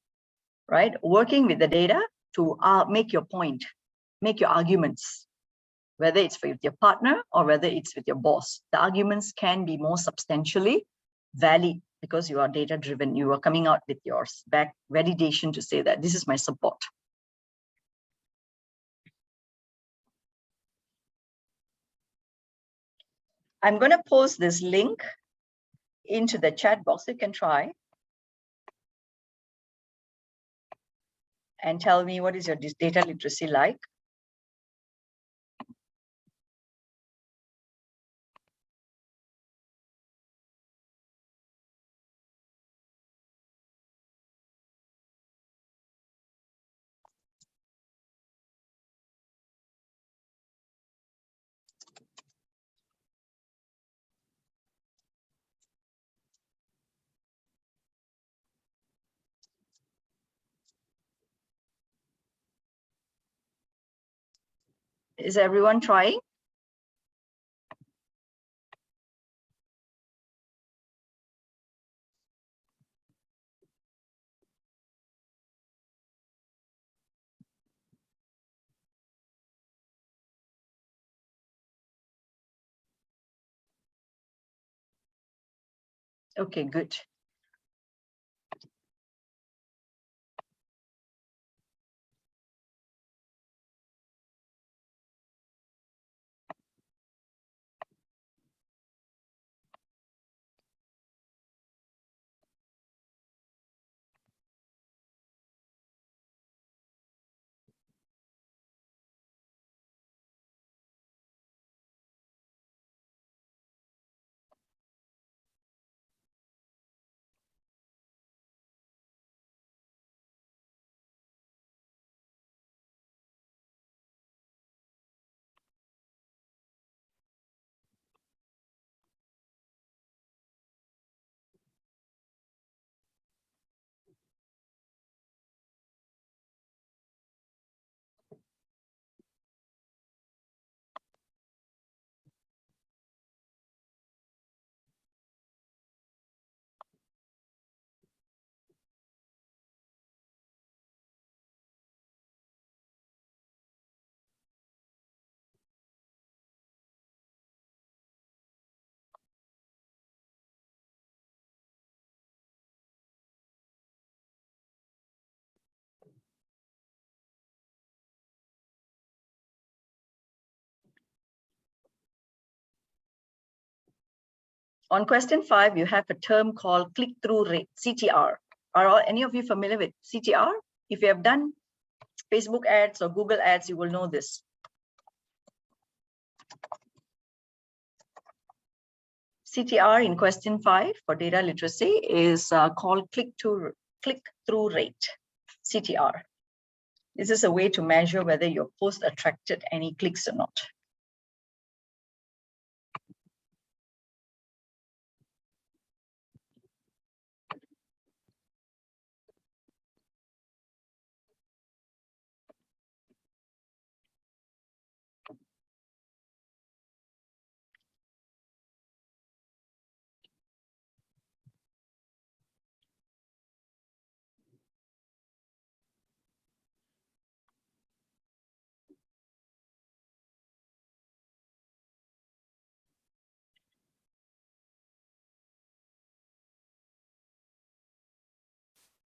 right? Working with the data to make your point, make your arguments, whether it's with your partner or whether it's with your boss. The arguments can be more substantially valid because you are data driven. You are coming out with your back validation to say that this is my support. I'm going to post this link into the chat box. You can try and tell me what is your data literacy like. Is everyone trying? Okay, good. On question 5, you have a term called click-through rate, CTR. Are any of you familiar with CTR? If you have done Facebook ads or Google ads, you will know this. CTR in question 5 for data literacy is called click-through rate, CTR. This is a way to measure whether your post attracted any clicks or not.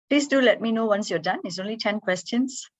Please do let me know once you're done. It's only 10 questions.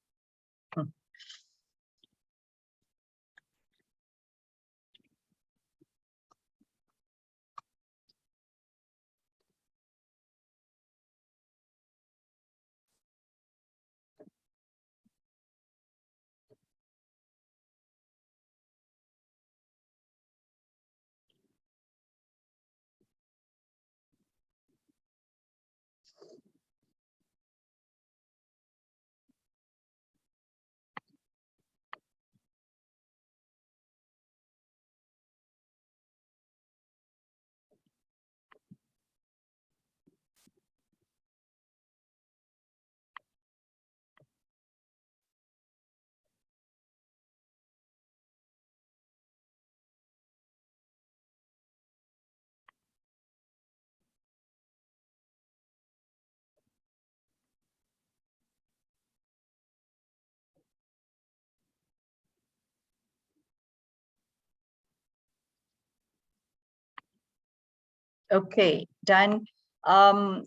Okay, done.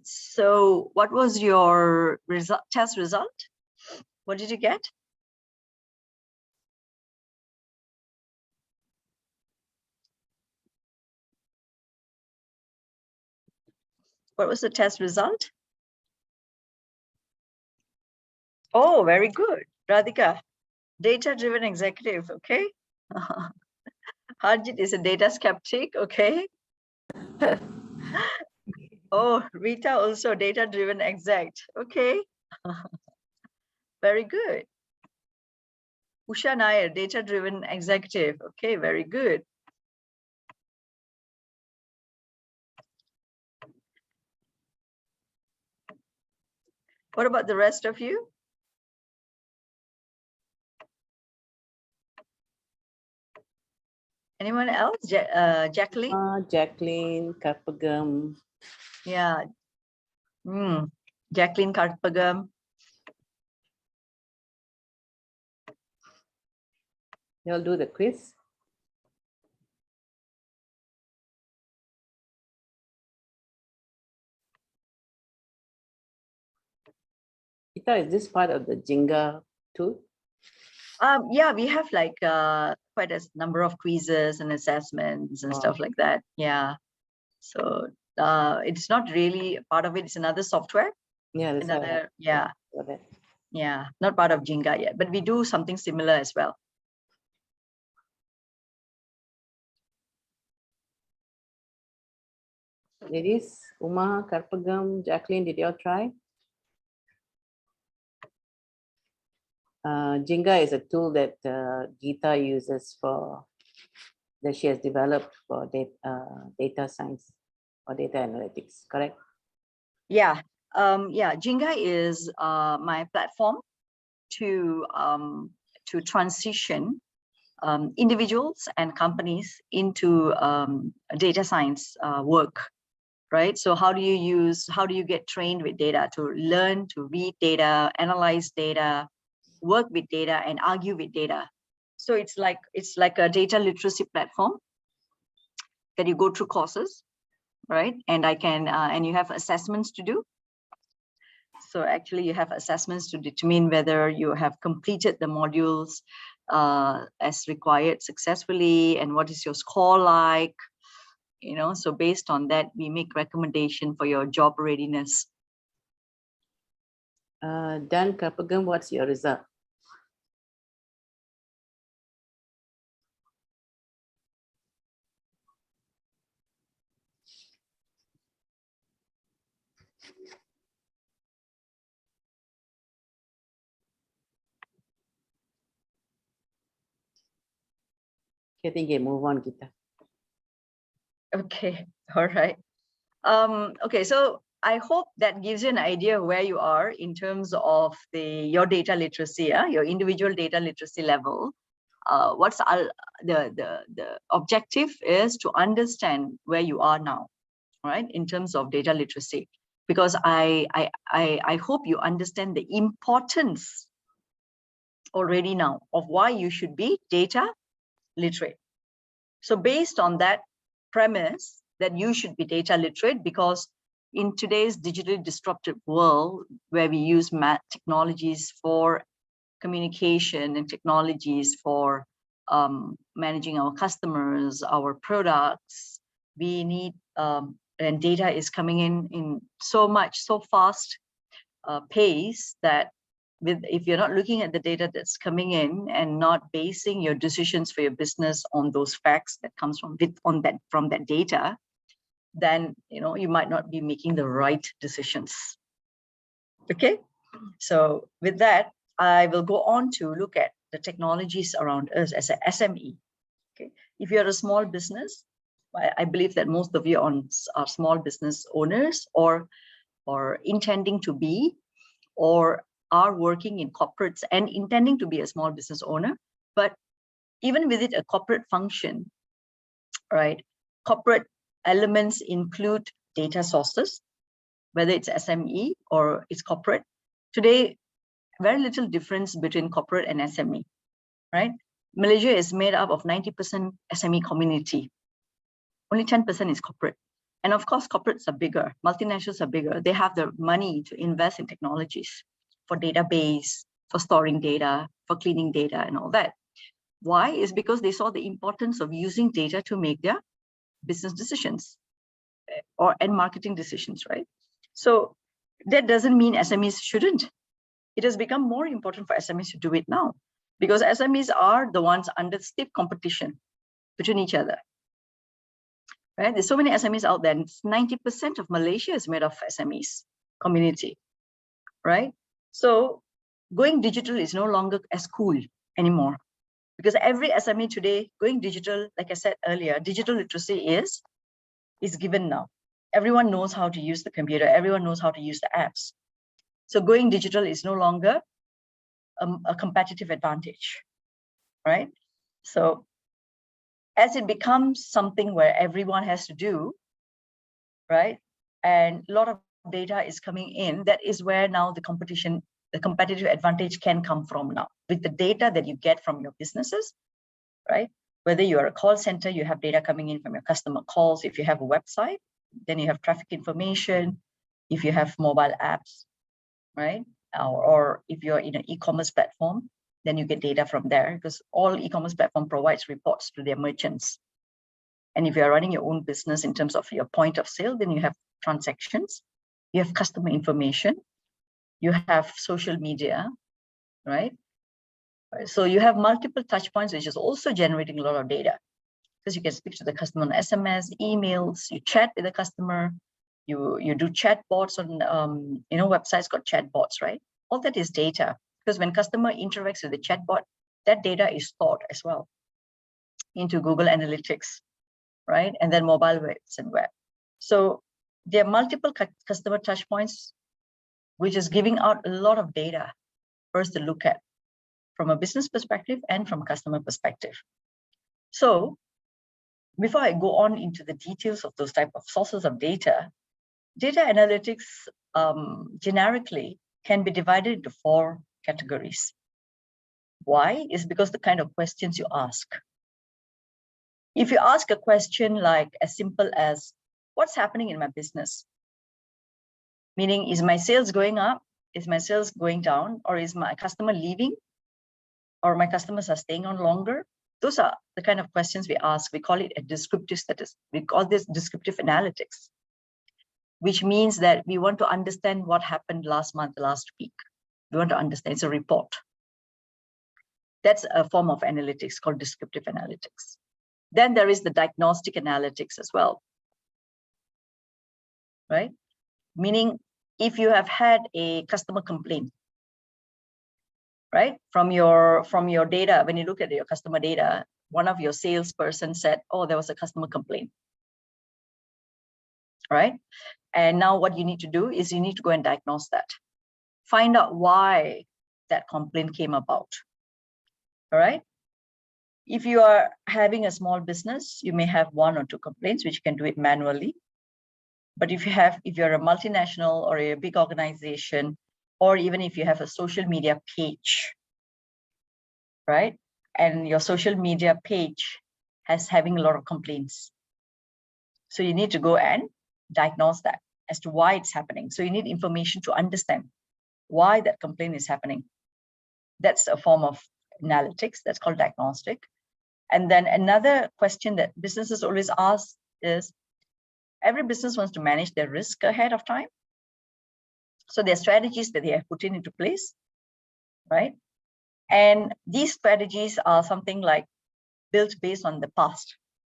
So what was your test result? What did you get? What was the test result? Oh, very good. Radhika, data-driven executive, okay? Harjit is a data skeptic, okay? Oh, Rita also data-driven exec, okay? Very good. Usha Nair, data-driven executive, okay, very good. What about the rest of you? Anyone else? Jacqueline? Jacqueline Karpagam. Yeah. Jacqueline Karpagam. You'll do the quiz. Ita, is this part of the Jenga tool? Yeah, we have like quite a number of quizzes and assessments and stuff like that. Yeah. So it's not really a part of it. It's another software. Yeah, that's another, yeah. that. Yeah, not part of Jenga yet, but we do something similar as well. Ladies, Uma, Karpagam, Jacqueline, did you all try? Jenga is a tool that Geeta uses that she has developed for data science or data analytics, correct? Yeah, yeah. Jenga is my platform to transition individuals and companies into data science work, right? So how do you get trained with data to learn to read data, analyze data, work with data, and argue with data? So it's like a data literacy platform that you go through courses, right? And and you have assessments to do. So actually you have assessments to determine whether you have completed the modules as required successfully, and what is your score like, you know. So based on that, we make recommendation for your job readiness. Dan Karpagam, what's your result? I think you move on, Geeta. Okay, all right. Okay, so I hope that gives you an idea of where you are in terms of your data literacy, your individual data literacy level. What's the objective is to understand where you are now, right, in terms of data literacy, because I hope you understand the importance already now of why you should be data literate. So based on that premise that you should be data literate, because in today's digitally disrupted world where we use technologies for communication and technologies for managing our customers, our products, we need, and data is coming in so fast pace that if you're not looking at the data that's coming in and not basing your decisions for your business on those facts that comes from that data, then you might not be making the right decisions. Okay, so with that, I will go on to look at the technologies around us as an SME. Okay, if you're a small business, I believe that most of you are small business owners or intending to be, or are working in corporates and intending to be a small business owner. But even within a corporate function, right, corporate elements include data sources, whether it's SME or it's corporate. Today, very little difference between corporate and SME, right? Malaysia is made up of 90% SME community. Only 10% is corporate. And of course, corporates are bigger, multinationals are bigger. They have the money to invest in technologies for database, for storing data, for cleaning data and all that. Why? Is because they saw the importance of using data to make their business decisions and marketing decisions, right? So that doesn't mean SMEs shouldn't. It has become more important for SMEs to do it now, because SMEs are the ones under stiff competition between each other. Right? There's so many SMEs out there, and 90% of Malaysia is made of SMEs community, right? So going digital is no longer as cool anymore, because every SME today going digital, like I said earlier, digital literacy is given now. Everyone knows how to use the computer. Everyone knows how to use the apps. So going digital is no longer a competitive advantage, right? So as it becomes something where everyone has to do, right? And a lot of data is coming in, that is where now the competitive advantage can come from now. With the data that you get from your businesses, right? Whether you are a call center, you have data coming in from your customer calls. If you have a website, then you have traffic information. If you have mobile apps, right? Or if you're in an e-commerce platform, then you get data from there, because all e-commerce platform provides reports to their merchants. And if you're running your own business in terms of your point of sale, then you have transactions, you have customer information, you have social media, right? So you have multiple touch points, which is also generating a lot of data, because you can speak to the customer on SMS, emails, you chat with the customer, you do chatbots on, websites got chatbots, right? All that is data, because when customer interacts with the chatbot, that data is stored as well into Google Analytics, right? And then mobile webs and web. So there are multiple customer touch points, which is giving out a lot of data for us to look at from a business perspective and from a customer perspective. So before I go on into the details of those type of sources of data analytics generically can be divided into 4 categories. Why? Is because the kind of questions you ask. If you ask a question like as simple as, what's happening in my business? Meaning, is my sales going up? Is my sales going down? Or is my customer leaving? Or my customers are staying on longer? Those are the kind of questions we ask. We call it a descriptive status. We call this descriptive analytics, which means that we want to understand what happened last month, last week. We want to understand, it's a report. That's a form of analytics called descriptive analytics. Then there is the diagnostic analytics as well, right? Meaning, if you have had a customer complaint, right? From your data, when you look at your customer data, one of your salesperson said, oh, there was a customer complaint, right? And now what you need to do is you need to go and diagnose that. Find out why that complaint came about, all right? If you are having a small business, you may have 1 or 2 complaints, which you can do it manually. But if you're a multinational or a big organization, or even if you have a social media page, right? And your social media page has having a lot of complaints. So you need to go and diagnose that as to why it's happening. So you need information to understand why that complaint is happening. That's a form of analytics that's called diagnostic. And then another question that businesses always ask is, every business wants to manage their risk ahead of time. So there are strategies that they have put into place, right? And these strategies are something like built based on the past.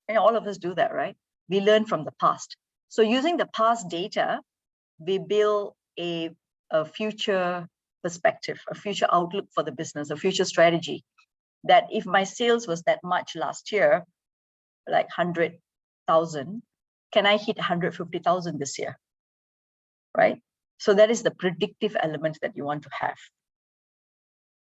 And all of us do that, right? We learn from the past. So using the past data, we build a future perspective, a future outlook for the business, a future strategy. That if my sales was that much last year, like 100,000, can I hit 150,000 this year, right? So that is the predictive element that you want to have,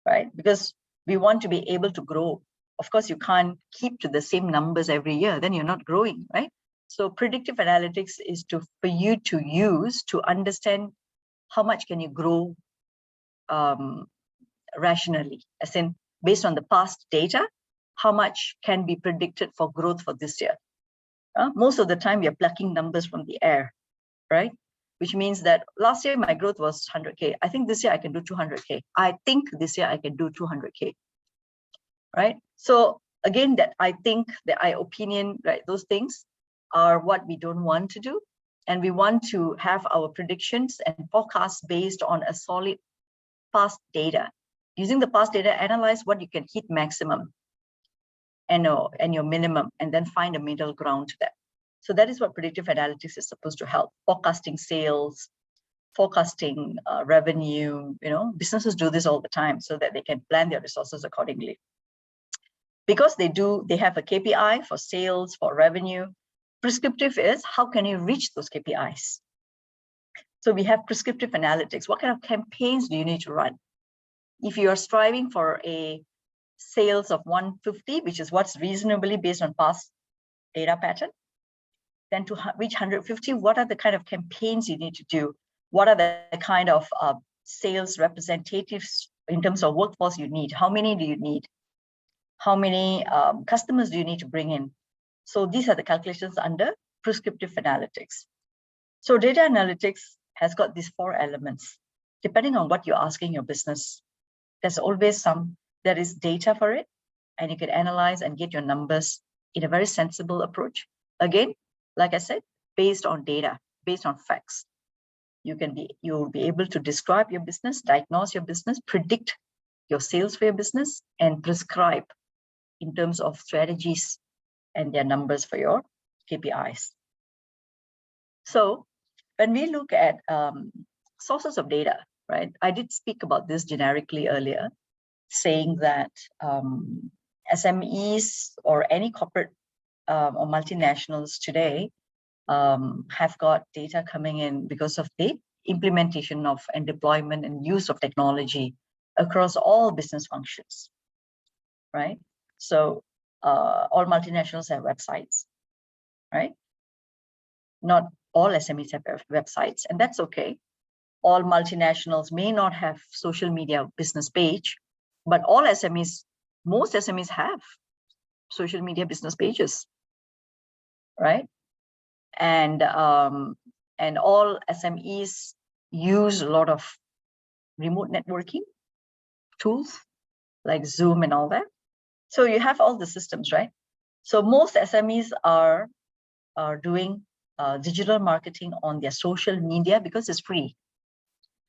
right? Because we want to be able to grow. Of course, you can't keep to the same numbers every year, then you're not growing, right? So predictive analytics is for you to use to understand how much can you grow rationally, as in based on the past data, how much can be predicted for growth for this year. Most of the time, we are plucking numbers from the air, right? Which means that last year, my growth was 100K. I think this year I can do 200K. I think this year I can do 200K, right? So again, that I think, that I opinion, right? Those things are what we don't want to do. And we want to have our predictions and forecasts based on a solid past data. Using the past data, analyze what you can hit maximum and your minimum, and then find a middle ground to that. So that is what predictive analytics is supposed to help. Forecasting sales, forecasting revenue, businesses do this all the time so that they can plan their resources accordingly. Because they have a KPI for sales, for revenue. Prescriptive is, how can you reach those KPIs? So we have prescriptive analytics. What kind of campaigns do you need to run? If you are striving for a sales of 150, which is what's reasonably based on past data pattern. Then to reach 150, what are the kind of campaigns you need to do? What are the kind of sales representatives in terms of workforce you need? How many do you need? How many customers do you need to bring in? So these are the calculations under prescriptive analytics. So data analytics has got these 4 elements. Depending on what you're asking your business, there's always there is data for it, and you can analyze and get your numbers in a very sensible approach. Again, like I said, based on data, based on facts. You'll be able to describe your business, diagnose your business, predict your sales for your business, and prescribe in terms of strategies and their numbers for your KPIs. So when we look at sources of data, right? I did speak about this generically earlier, saying that SMEs or any corporate or multinationals today have got data coming in because of the implementation of and deployment and use of technology across all business functions, right? So all multinationals have websites, right? Not all SMEs have websites, and that's okay. All multinationals may not have social media business page, but all SMEs, most SMEs have social media business pages, right? And all SMEs use a lot of remote networking tools like Zoom and all that. So you have all the systems, right? So most SMEs are doing digital marketing on their social media because it's free.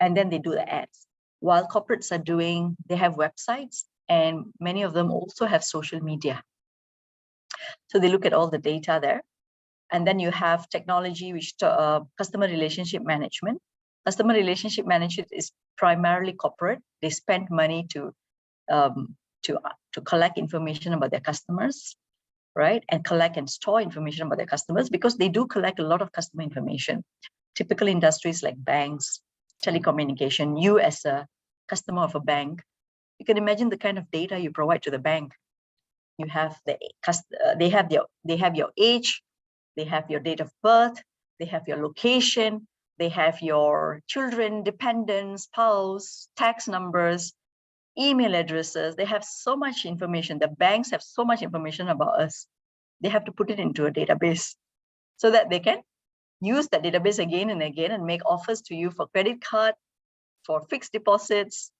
And then they do the ads. While corporates are they have websites, and many of them also have social media. So they look at all the data there. And then you have technology, which customer relationship management. Customer relationship management is primarily corporate. They spend money to collect information about their customers, right? And collect and store information about their customers, because they do collect a lot of customer information. Typical industries like banks, telecommunication, you as a customer of a bank, you can imagine the kind of data you provide to the bank. You have they have your age, they have your date of birth, they have your location, they have your children, dependents, spouse, tax numbers, email addresses. They have so much information. The banks have so much information about us. They have to put it into a database so that they can use that database again and again and make offers to you for credit card, for fixed deposits,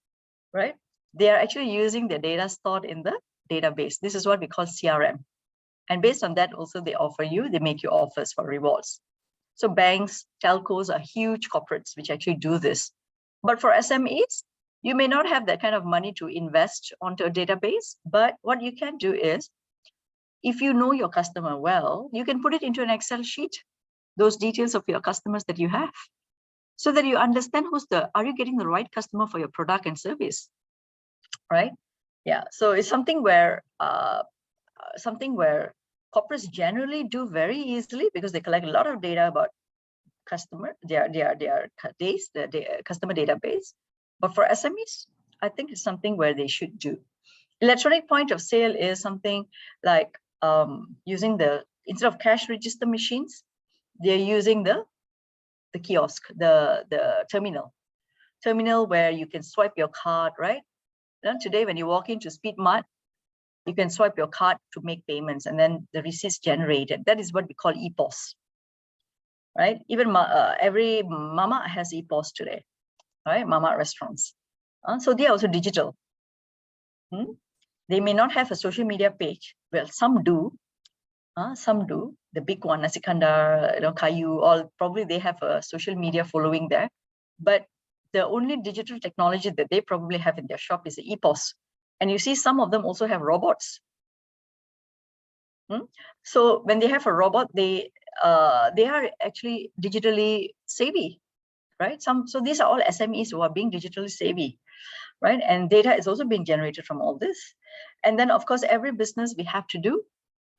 right? They are actually using the data stored in the database. This is what we call CRM. And based on that, also they make you offers for rewards. So banks, telcos are huge corporates which actually do this. But for SMEs, you may not have that kind of money to invest onto a database, but what you can do is, if you know your customer well, you can put it into an Excel sheet, those details of your customers that you have, so that you understand are you getting the right customer for your product and service, right? Yeah, so it's something where corporates generally do very easily, because they collect a lot of data about customer, their customer database. But for SMEs, I think it's something where they should do. Electronic point of sale is something like using instead of cash register machines, they're using the kiosk, the terminal where you can swipe your card, right? Then today, when you walk into Speedmart, you can swipe your card to make payments, and then the receipts generated. That is what we call EPOS, right? Even every mama has EPOS today, right? Mama restaurants. So they are also digital. They may not have a social media page. Well, some do. The big one, Nasi Kandar, Kayu, all probably they have a social media following there. But the only digital technology that they probably have in their shop is the EPOS. And you see some of them also have robots. So when they have a robot, they are actually digitally savvy, right? So these are all SMEs who are being digitally savvy, right? And data is also being generated from all this. And then, of course, every business, we have to do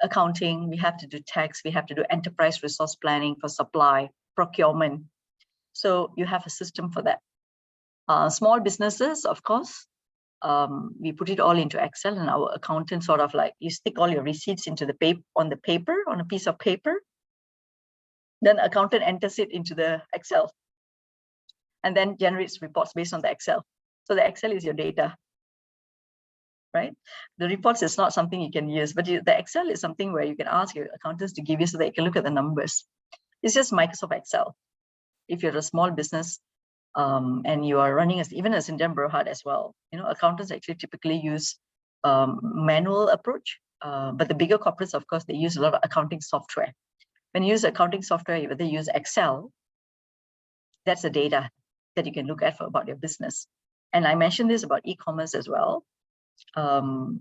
accounting, we have to do tax, we have to do enterprise resource planning for supply, procurement. So you have a system for that. Small businesses, of course, we put it all into Excel, and our accountant sort of like, you stick all your receipts into the paper, on a piece of paper, then accountant enters it into the Excel and then generates reports based on the Excel. So the Excel is your data, right? The reports is not something you can use, but the Excel is something where you can ask your accountants to give you so that you can look at the numbers. It's just Microsoft Excel. If you're a small business and you are running even as Indian Berhad as well, accountants actually typically use manual approach, but the bigger corporates, of course, they use a lot of accounting software. When you use accounting software, whether you use Excel, that's the data that you can look at about your business. And I mentioned this about e-commerce as well.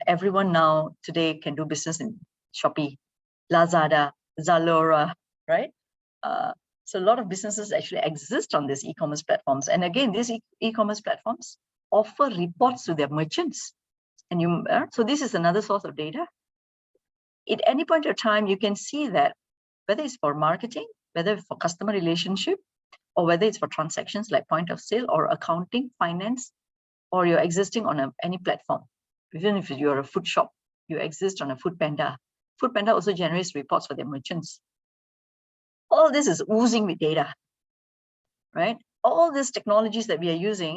Everyone now today can do business in Shopee, Lazada, Zalora, right? So a lot of businesses actually exist on these e-commerce platforms. And again, these e-commerce platforms offer reports to their merchants. And so this is another source of data. At any point of time, you can see that whether it's for marketing, whether it's for customer relationship, or whether it's for transactions like point of sale or accounting, finance, or you're existing on any platform. Even if you're a food shop, you exist on a Foodpanda. Foodpanda also generates reports for their merchants. All this is oozing with data, right? All these technologies that we are using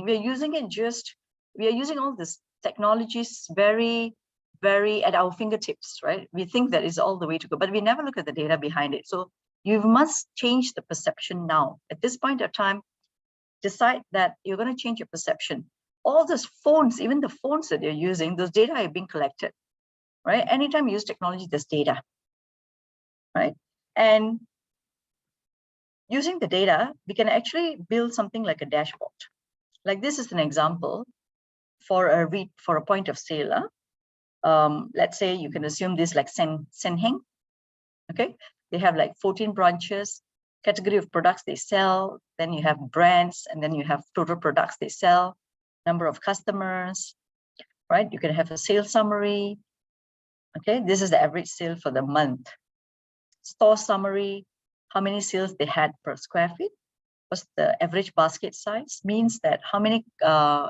all these technologies very, very at our fingertips, right? We think that is all the way to go, but we never look at the data behind it. So you must change the perception now. At this point of time, decide that you're going to change your perception. All those phones, even the phones that you're using, those data are being collected, right? Anytime you use technology, there's data, right? And using the data, we can actually build something like a dashboard. Like this is an example for a point of sale. Let's say you can assume this like Senheng, okay? They have like 14 branches, category of products they sell, then you have brands, and then you have total products they sell, number of customers, right? You can have a sales summary, okay? This is the average sale for the month. Store summary, how many sales they had per square feet, what's the average basket size, means that how many,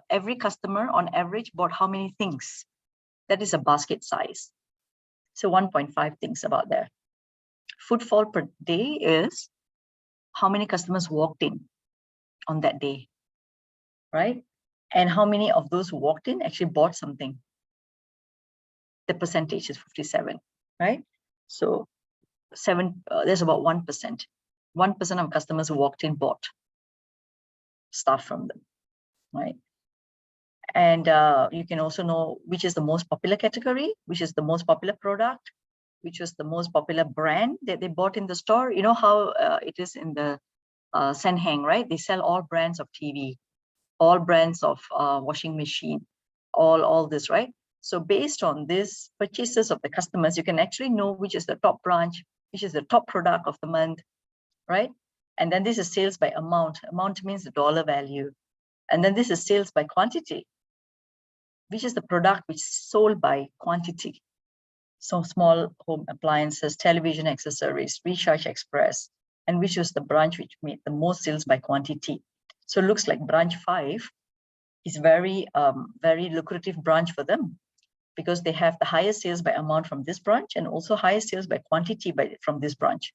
every customer on average bought how many things. That is a basket size. So 1.5 things about that. Footfall per day is how many customers walked in on that day, right? And how many of those who walked in actually bought something. The percentage is 57, right? So there's about 1%. 1% of customers who walked in bought stuff from them, right? And you can also know which is the most popular category, which is the most popular product, which was the most popular brand that they bought in the store. You know how it is in the Senheng, right? They sell all brands of TV, all brands of washing machine, all this, right? So based on this purchases of the customers, you can actually know which is the top branch, which is the top product of the month, right? And then this is sales by amount. Amount means the dollar value. And then this is sales by quantity, which is the product which is sold by quantity. So small home appliances, television accessories, Recharge Express, and which was the branch which made the most sales by quantity. So it looks like branch 5 is very lucrative branch for them, because they have the highest sales by amount from this branch and also highest sales by quantity from this branch.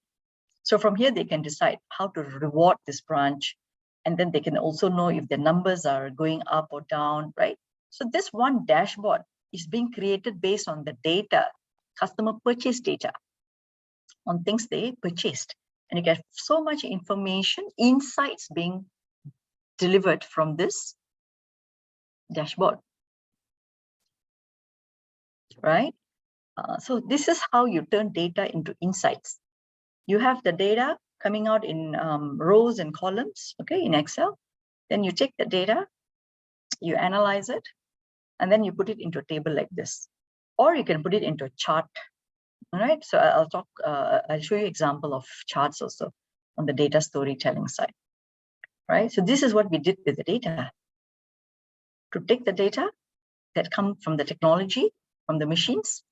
So from here, they can decide how to reward this branch. And then they can also know if the numbers are going up or down, right? So this one dashboard is being created based on the data, customer purchase data on things they purchased. And you get so much information, insights being delivered from this dashboard, right? So this is how you turn data into insights. You have the data coming out in rows and columns, okay, in Excel. Then you take the data, you analyze it, and then you put it into a table like this. Or you can put it into a chart, all right? So I'll show you example of charts also on the data storytelling side, right? So this is what we did with the data. To take the data that come from the technology, from the machines,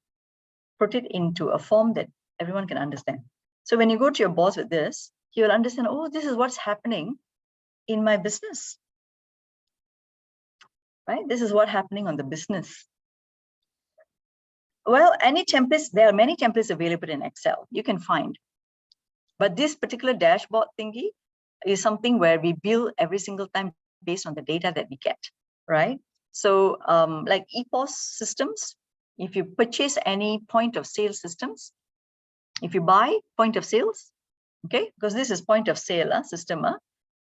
put it into a form that everyone can understand. So when you go to your boss with this, he will understand, oh, this is what's happening in my business. right? This is what's happening on the business. Well, any templates, there are many templates available in Excel, you can find. But this particular dashboard thingy is something where we build every single time based on the data that we get, right? So like EPOS systems, if you purchase any point of sale systems, if you buy point of sales, okay, because this is point of sale system,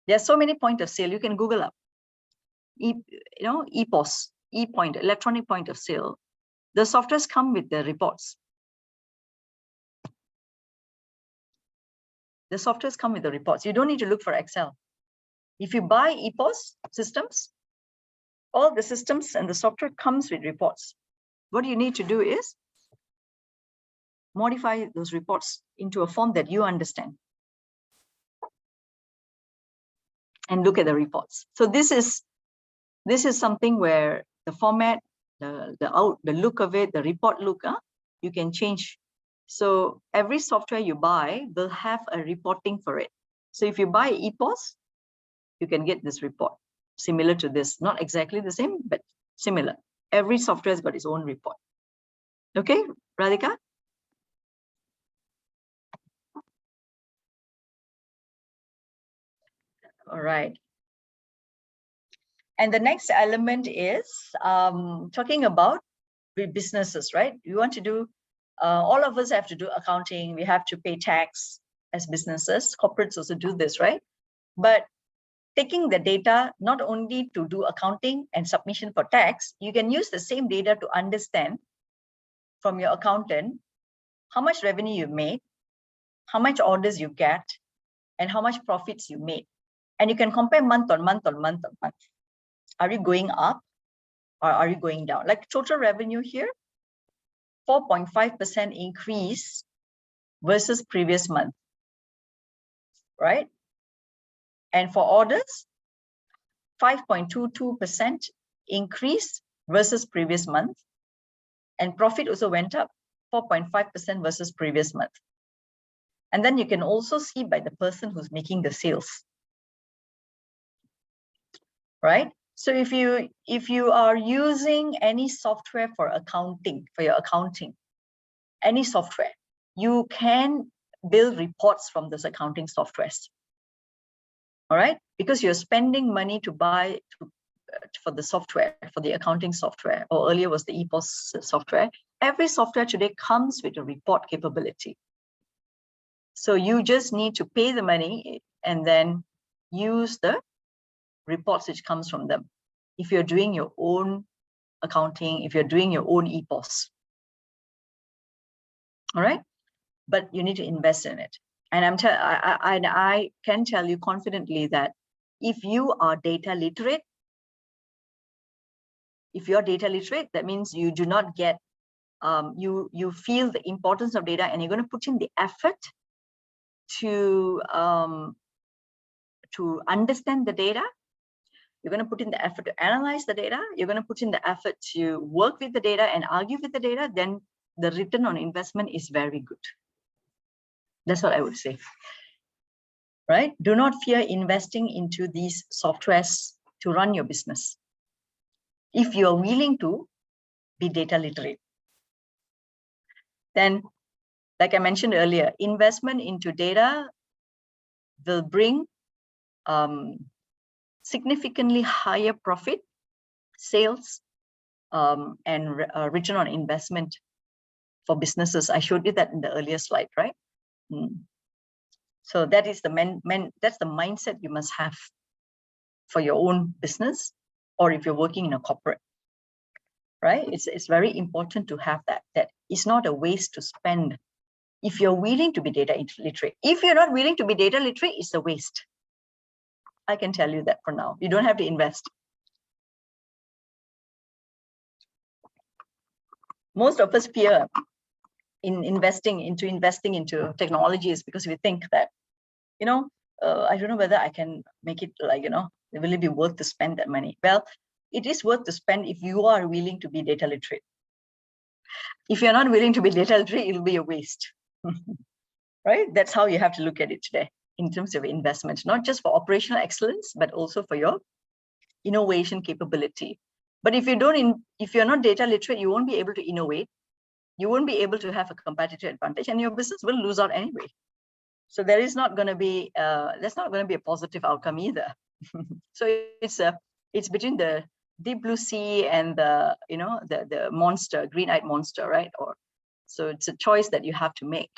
there are so many point of sale, you can Google up, EPOS, e-point, electronic point of sale. The softwares come with the reports. The softwares come with the reports. You don't need to look for Excel. If you buy EPOS systems, all the systems and the software comes with reports. What you need to do is modify those reports into a form that you understand and look at the reports. So this is something where the format, the look of it, the report look, you can change. So every software you buy will have a reporting for it. So if you buy EPOS, you can get this report similar to this, not exactly the same, but similar. Every software has got its own report. Okay, Radhika? All right. And the next element is talking about businesses, right? You want to do, all of us have to do accounting. We have to pay tax as businesses. Corporates also do this, right? But taking the data, not only to do accounting and submission for tax, you can use the same data to understand from your accountant how much revenue you made, how much orders you get, and how much profits you made. And you can compare month on month on month on month. Are you going up or are you going down? Like total revenue here, 4.5% increase versus previous month, right? And for orders, 5.22% increase versus previous month. And profit also went up 4.5% versus previous month. And then you can also see by the person who's making the sales, right? So if you are using any software for accounting, for your accounting, any software, you can build reports from those accounting softwares. All right, because you're spending money to buy for the software, for the accounting software, or earlier was the EPOS software. Every software today comes with a report capability. So you just need to pay the money and then use the reports which comes from them. If you're doing your own accounting, if you're doing your own EPOS. All right, but you need to invest in it. And I can tell you confidently that if you are data literate, that means you do not get, you feel the importance of data and you're going to put in the effort to understand the data. You're going to put in the effort to analyze the data. You're going to put in the effort to work with the data and argue with the data. Then the return on investment is very good. That's what I would say, right? Do not fear investing into these softwares to run your business if you are willing to be data literate. Then, like I mentioned earlier, investment into data will bring significantly higher profit, sales, and return on investment for businesses. I showed you that in the earlier slide, right? So that is that's the mindset you must have for your own business, or if you're working in a corporate, right? It's very important to have that it's not a waste to spend if you're willing to be data literate. If you're not willing to be data literate, it's a waste. I can tell you that for now. You don't have to invest. Most of us fear in investing into technology is because we think that, I don't know whether I can make it, will it be worth to spend that money? Well, it is worth to spend if you are willing to be data literate. If you're not willing to be data literate, it'll be a waste, right? That's how you have to look at it today in terms of investment, not just for operational excellence, but also for your innovation capability. But if you're not data literate, you won't be able to innovate. You won't be able to have a competitive advantage, and your business will lose out anyway. So there is not going to be that's not going to be a positive outcome either. So it's between the deep blue sea and the the monster, green-eyed monster, right? Or so it's a choice that you have to make,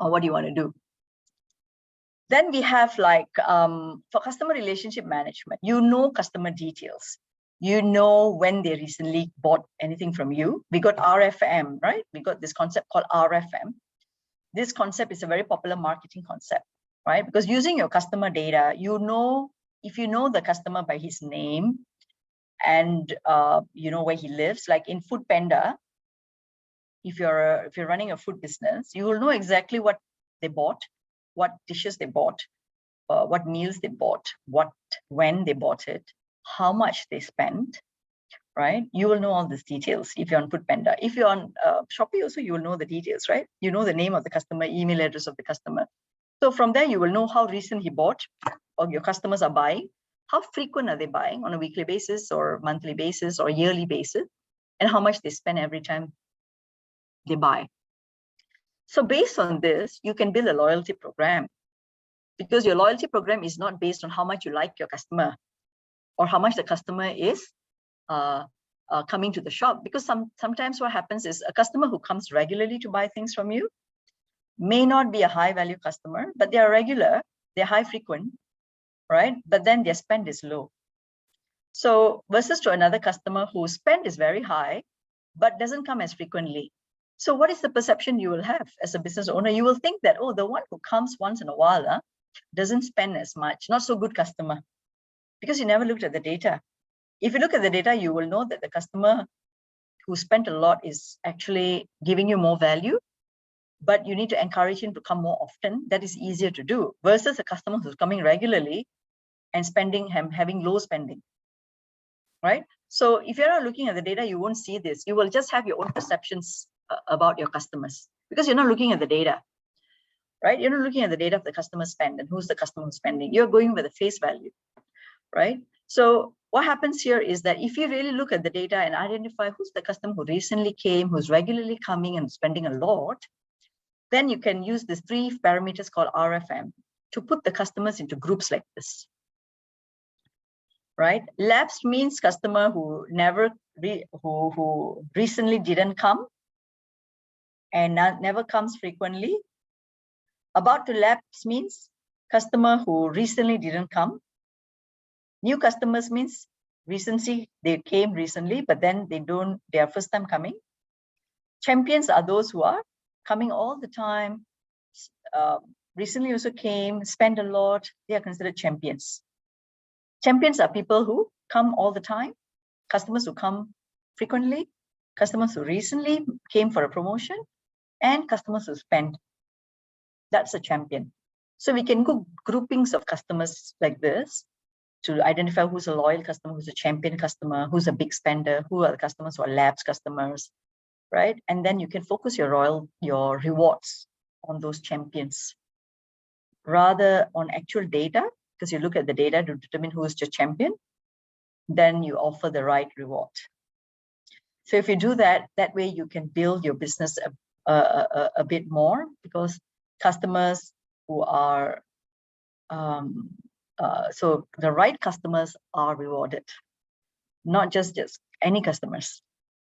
or what do you want to do. Then we have like for customer relationship management, customer details. You know when they recently bought anything from you. We got RFM, right? We got this concept called RFM. This concept is a very popular marketing concept, right? Because using your customer data, if you know the customer by his name and you know where he lives, like in Food Panda, if you're running a food business, you will know exactly what they bought, what dishes they bought, what meals they bought, when they bought it, how much they spent, right? You will know all these details if you're on Food Panda. If you're on Shopee also, you will know the details, right? You know the name of the customer, email address of the customer. So from there, you will know how recent he bought, or your customers are buying, how frequent are they buying on a weekly basis or monthly basis or yearly basis, and how much they spend every time they buy. So based on this, you can build a loyalty program, because your loyalty program is not based on how much you like your customer or how much the customer is coming to the shop. Because sometimes what happens is a customer who comes regularly to buy things from you may not be a high value customer, but they are regular, they're high frequent, right? But then their spend is low. So versus to another customer whose spend is very high, but doesn't come as frequently. So what is the perception you will have as a business owner? You will think that, oh, the one who comes once in a while doesn't spend as much, not so good customer, because you never looked at the data. If you look at the data, you will know that the customer who spent a lot is actually giving you more value, but you need to encourage him to come more often. That is easier to do versus a customer who's coming regularly and having low spending, right? So if you're not looking at the data, you won't see this. You will just have your own perceptions about your customers because you're not looking at the data, right? You're not looking at the data of the customer spend and who's the customer who's spending. You're going with the face value, right? So what happens here is that if you really look at the data and identify who's the customer who recently came, who's regularly coming and spending a lot, then you can use these 3 parameters called RFM to put the customers into groups like this, right? Lapsed means customer who who recently didn't come and never comes frequently. About to lapse means customer who recently didn't come. New customers means recency, they came recently, but then they are first time coming. Champions are those who are coming all the time, recently also came, spend a lot, they are considered champions. Champions are people who come all the time, customers who come frequently, customers who recently came for a promotion, and customers who spend. That's a champion. So we can go groupings of customers like this to identify who's a loyal customer, who's a champion customer, who's a big spender, who are the customers who are lapsed customers, right? And then you can focus your rewards on those champions rather on actual data, because you look at the data to determine who is your champion, then you offer the right reward. So if you do that, that way you can build your business a bit more, because customers who are, so the right customers are rewarded, not just any customers.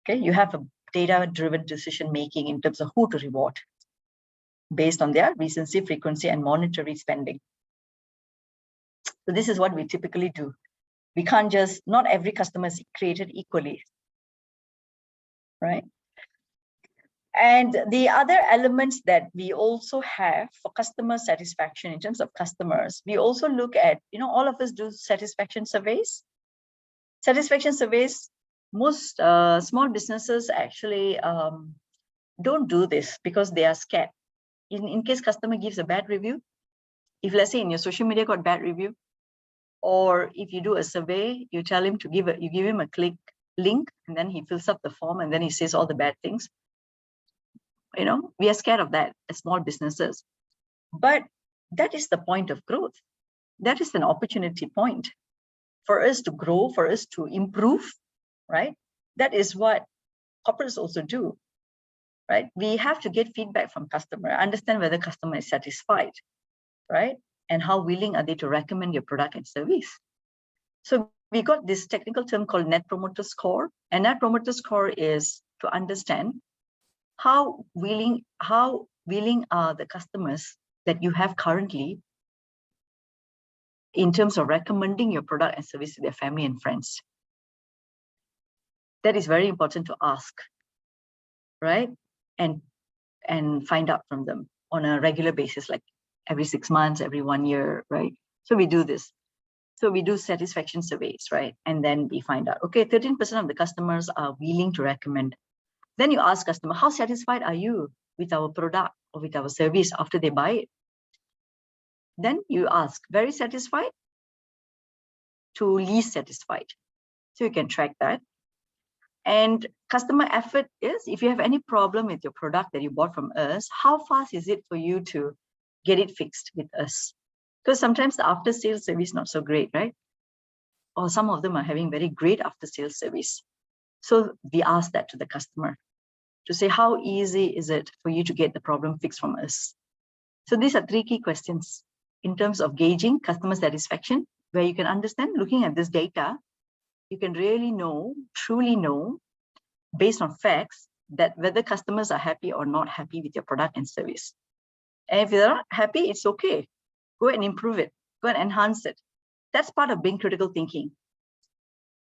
Okay, you have a data-driven decision-making in terms of who to reward based on their recency, frequency, and monetary spending. So this is what we typically do. We can't not every customer is created equally, right? And the other elements that we also have for customer satisfaction in terms of customers, we also look at, all of us do satisfaction surveys. Satisfaction surveys, most small businesses actually don't do this because they are scared. In case customer gives a bad review, if let's say in your social media got bad review, or if you do a survey, you tell him to you give him a link, and then he fills up the form and then he says all the bad things. We are scared of that as small businesses. But that is the point of growth. That is an opportunity point for us to grow, for us to improve, right? That is what corporates also do, right? We have to get feedback from customer, understand whether customer is satisfied, right? And how willing are they to recommend your product and service. So we got this technical term called Net Promoter Score, and Net Promoter Score is to understand how willing are the customers that you have currently in terms of recommending your product and service to their family and friends. That is very important to ask, right? And find out from them on a regular basis, like every 6 months, every 1 year, right? So we do this. So we do satisfaction surveys, right? And then we find out, okay, 13% of the customers are willing to recommend. Then you ask customer, how satisfied are you with our product or with our service after they buy it? Then you ask, very satisfied to least satisfied. So you can track that. And customer effort is, if you have any problem with your product that you bought from us, how fast is it for you to get it fixed with us? Because sometimes the after sales service is not so great, right? Or some of them are having very great after sales service. So we ask that to the customer to say, how easy is it for you to get the problem fixed from us? So these are 3 key questions in terms of gauging customer satisfaction, where you can understand, looking at this data, you can really know, truly know, based on facts, that whether customers are happy or not happy with your product and service. And if they're not happy, it's okay. Go and improve it. Go and enhance it. That's part of being critical thinking.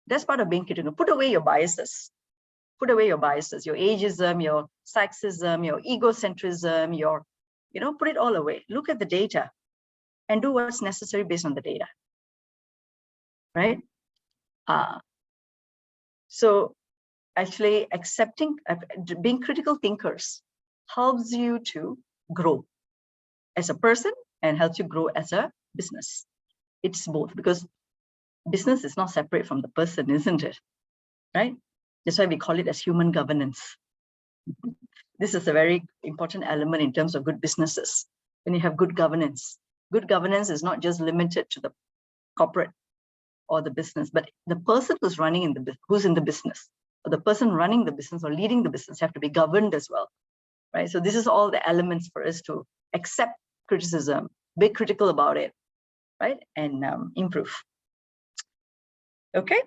That's part of being critical. Put away your biases. Put away your biases, your ageism, your sexism, your egocentrism, your, put it all away. Look at the data and do what's necessary based on the data, right? So actually being critical thinkers helps you to grow as a person and helps you grow as a business. It's both, because business is not separate from the person, isn't it? Right? That's why we call it as human governance. This is a very important element in terms of good businesses. When you have good governance is not just limited to the corporate or the business, but the person who's in the business, or the person running the business or leading the business have to be governed as well, right? So this is all the elements for us to accept criticism, be critical about it, right? And improve. Okay.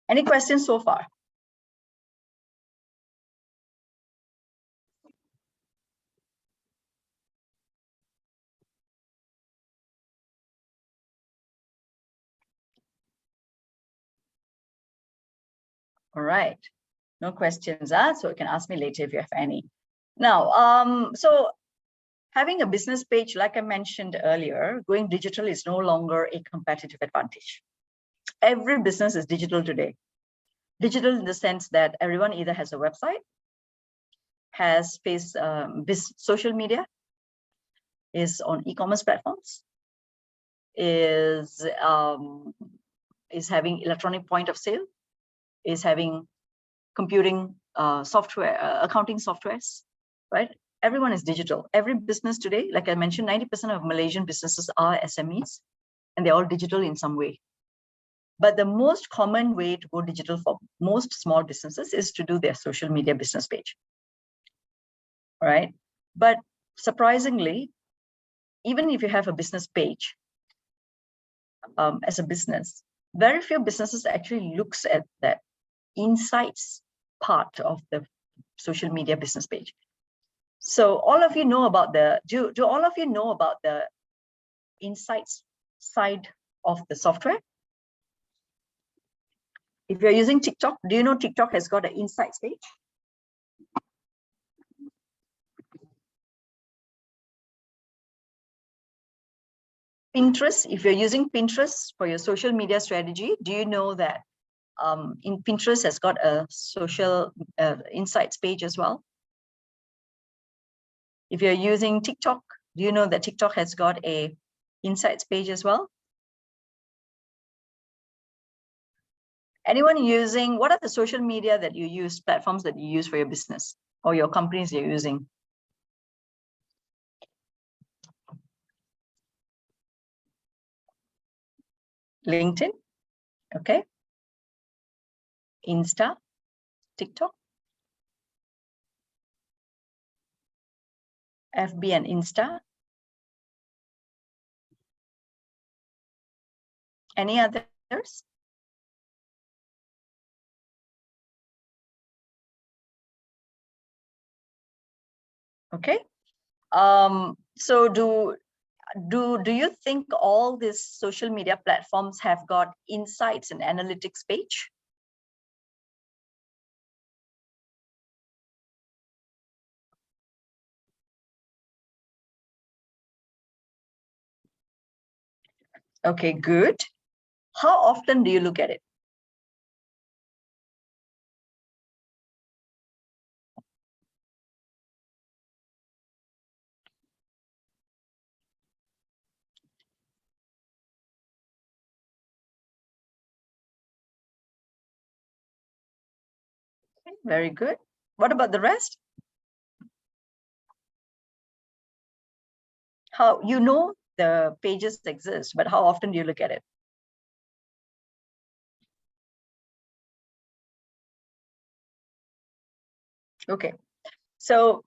Any questions so far? All right. No questions, so you can ask me later if you have any. Now, so having a business page, like I mentioned earlier, going digital is no longer a competitive advantage. Every business is digital today. Digital in the sense that everyone either has a website, has social media, is on e-commerce platforms, is having electronic point of sale, is having computing software, accounting softwares, right? Everyone is digital. Every business today, like I mentioned, 90% of Malaysian businesses are SMEs, and they're all digital in some way. But the most common way to go digital for most small businesses is to do their social media business page, right? But surprisingly, even if you have a business page as a business, very few businesses actually looks at that insights part of the social media business page. So all of you know about do all of you know about the insights side of the software? If you're using TikTok, do you know TikTok has got an insights page? Pinterest, if you're using Pinterest for your social media strategy, do you know that in Pinterest has got a social insights page as well? If you're using TikTok, do you know that TikTok has got a insights page as well? Anyone using, what are the social media that you use, platforms that you use for your business or your companies you're using? LinkedIn, okay. Insta, TikTok, FB and Insta. Any others? Okay. So do you think all these social media platforms have got insights and analytics page? Okay, good. How often do you look at it? Okay, very good. What about the rest? How you know the pages exist, but how often do you look at it? Okay, so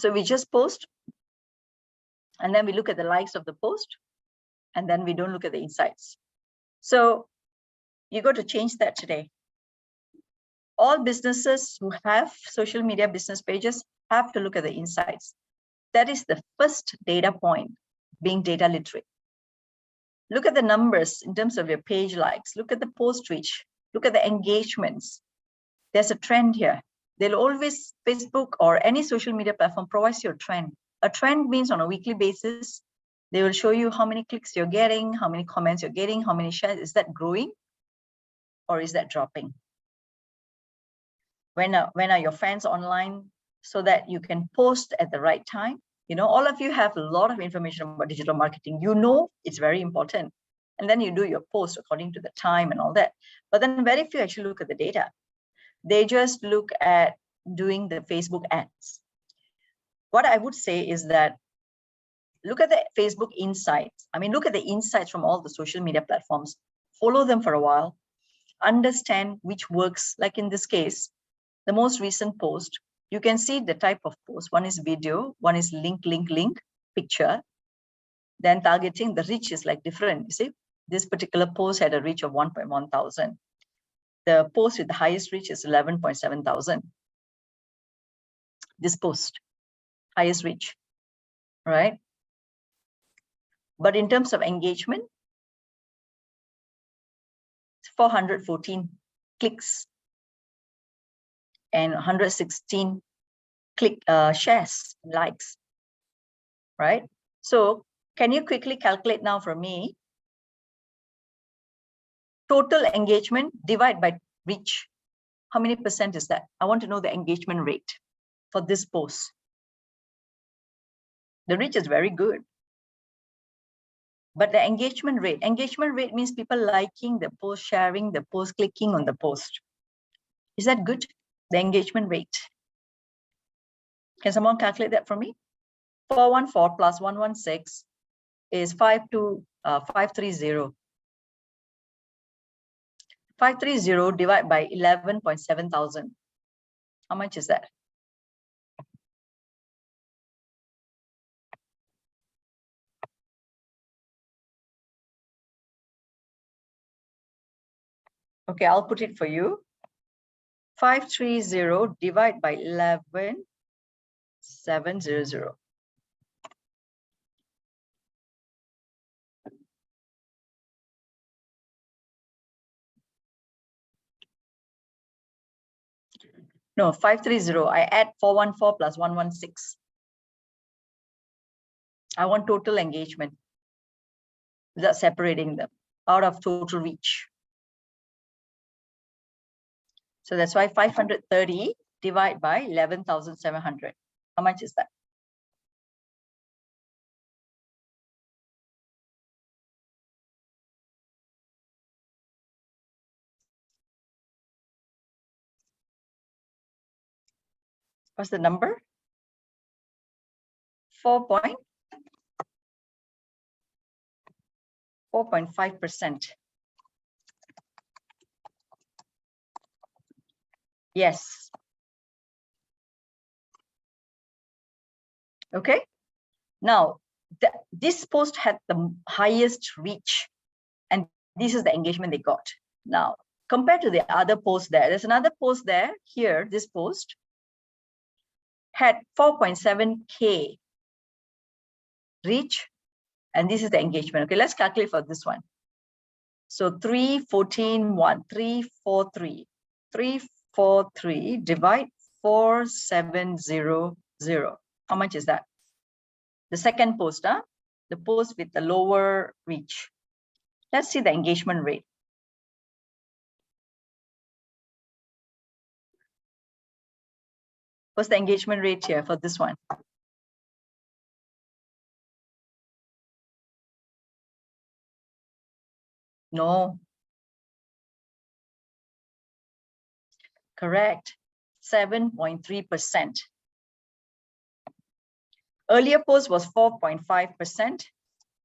we just post, and then we look at the likes of the post, and then we don't look at the insights. So you got to change that today. All businesses who have social media business pages have to look at the insights. That is the first data point, being data literate. Look at the numbers in terms of your page likes. Look at the post reach. Look at the engagements. There's a trend here. They'll always, Facebook or any social media platform provides you a trend. A trend means on a weekly basis, they will show you how many clicks you're getting, how many comments you're getting, how many shares. Is that growing or is that dropping? When are your fans online so that you can post at the right time? You know, all of you have a lot of information about digital marketing. You know, it's very important. And then you do your post according to the time and all that. But then very few actually look at the data. They just look at doing the Facebook ads. What I would say is that look at the Facebook insights. I mean, look at the insights from all the social media platforms. Follow them for a while. Understand which works. Like in this case, the most recent post, you can see the type of post. One is video, one is link, picture. Then targeting, the reach is like different. You see, this particular post had a reach of 1.1 thousand. The post with the highest reach is 11.7 thousand. This post, highest reach, right? But in terms of engagement, 414 clicks and 116 shares, likes, right? So can you quickly calculate now for me? Total engagement divided by reach. How many percent is that? I want to know the engagement rate for this post. The reach is very good. But the engagement rate means people liking the post, sharing the post, clicking on the post. Is that good? The engagement rate. Can someone calculate that for me? 414 plus 116 is 530. 530 divided by 11.7 thousand. How much is that? Okay, I'll put it for you. 530 divided by 11,700. No, 530. I add 414 plus 116. I want total engagement without separating them out of total reach. So that's why 530 divided by 11,700. How much is that? What's the number? 4.5%. Yes. Okay. Now, this post had the highest reach, and this is the engagement they got. Now, compared to the other post there's another post there. Here, this post had 4.7K reach, and this is the engagement. Okay, let's calculate for this one. So 343 divide 4700. How much is that? The second post, the post with the lower reach. Let's see the engagement rate. What's the engagement rate here for this one? No. Correct. 7.3%. Earlier post was 4.5%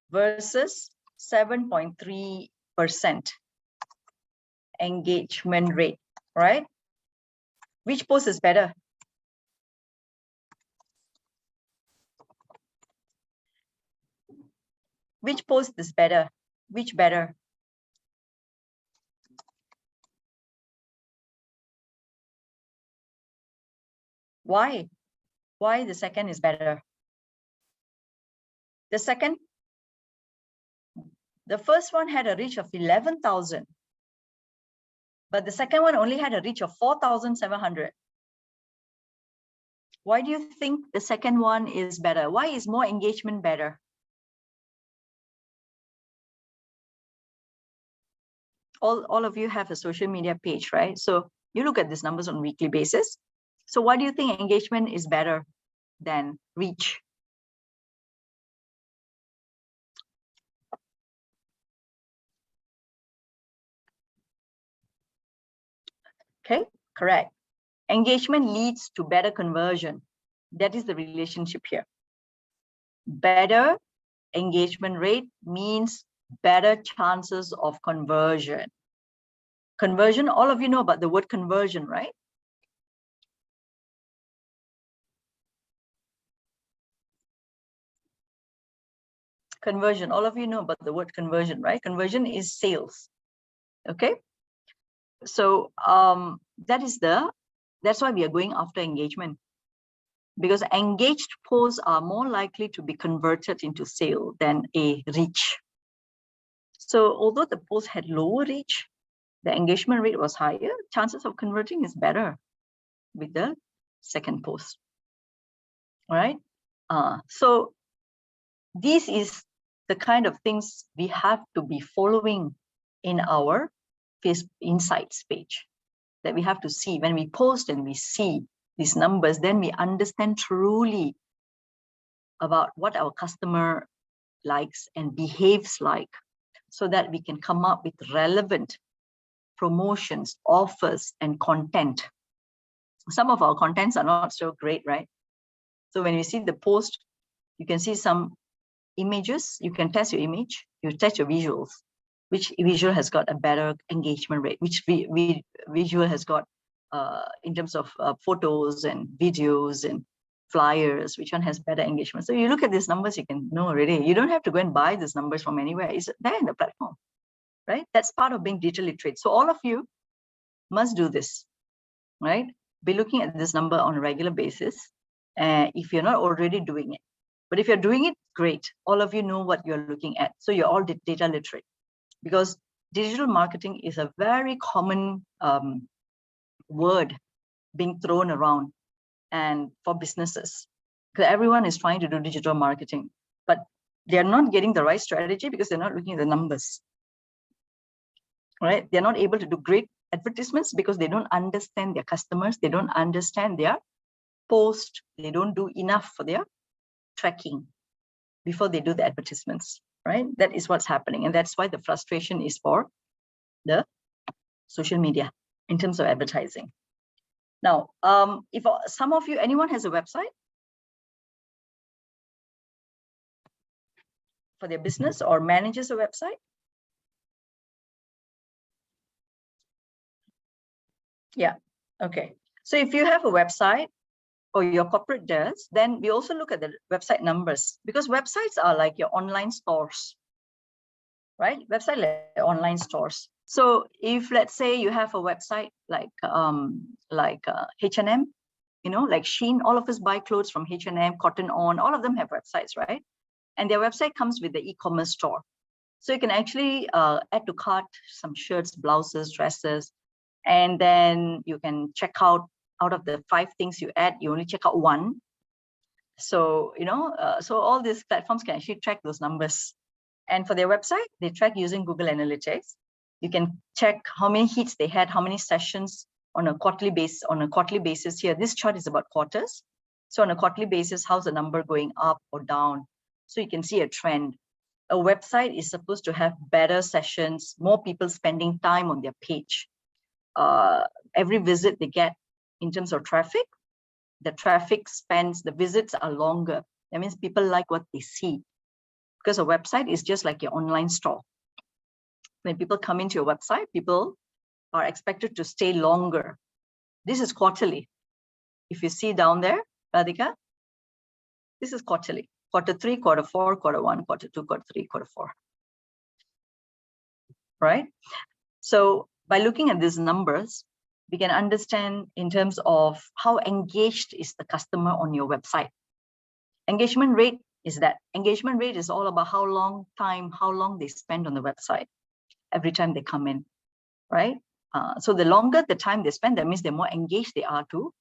versus 7.3% engagement rate, right? Which post is better? Which post is better? Which better? Why? Why the second is better? The second, the first one had a reach of 11,000, but the second one only had a reach of 4,700. Why do you think the second one is better? Why is more engagement better? All of you have a social media page, right? So you look at these numbers on a weekly basis. So why do you think engagement is better than reach? Okay, correct. Engagement leads to better conversion. That is the relationship here. Better engagement rate means better chances of conversion. Conversion, all of you know about the word conversion, right? Conversion, all of you know about the word conversion, right? Conversion is sales. Okay. So that's why we are going after engagement, because engaged posts are more likely to be converted into sale than a reach. So although the post had lower reach, the engagement rate was higher, chances of converting is better with the second post. All right. So this is the kind of things we have to be following in our Facebook Insights page, that we have to see when we post and we see these numbers, then we understand truly about what our customer likes and behaves like, so that we can come up with relevant promotions, offers, and content. Some of our contents are not so great, right? So when you see the post, you can see some images, you can test your image, you test your visuals, which visual has got a better engagement rate, which visual has got in terms of photos and videos and flyers, which one has better engagement. So you look at these numbers, you can know already. You don't have to go and buy these numbers from anywhere. It's there in the platform, right? That's part of being digital literate. So all of you must do this, right? Be looking at this number on a regular basis, if you're not already doing it. But if you're doing it, great. All of you know what you're looking at. So you're all data literate, because digital marketing is a very common word being thrown around and for businesses, because everyone is trying to do digital marketing, but they're not getting the right strategy because they're not looking at the numbers, right? They're not able to do great advertisements because they don't understand their customers. They don't understand their post. They don't do enough for their tracking before they do the advertisements, right? That is what's happening. And that's why the frustration is for the social media in terms of advertising. Now, if some of you, anyone has a website for their business or manages a website? Yeah, okay. So if you have a website or your corporate does, then we also look at the website numbers, because websites are like your online stores, right? Website like online stores. So if let's say you have a website like H&M, like Shein, all of us buy clothes from H&M, Cotton On, all of them have websites, right? And their website comes with the e-commerce store. So you can actually add to cart some shirts, blouses, dresses, and then you can check out of the 5 things you add, you only check out 1. So, so all these platforms can actually track those numbers. And for their website, they track using Google Analytics. You can check how many hits they had, how many sessions on a quarterly basis. Here, this chart is about quarters. So on a quarterly basis, how's the number going up or down? So you can see a trend. A website is supposed to have better sessions, more people spending time on their page. Every visit they get in terms of traffic, the traffic spends, the visits are longer. That means people like what they see, because a website is just like your online store. When people come into your website, people are expected to stay longer. This is quarterly. If you see down there, Radhika, this is quarterly. Quarter 3, quarter 4, quarter 1, quarter 2, quarter 3, quarter 4. Right? So by looking at these numbers, we can understand in terms of how engaged is the customer on your website. Engagement rate is that. Engagement rate is all about how long they spend on the website every time they come in, right? So the longer the time they spend, that means the more engaged they are to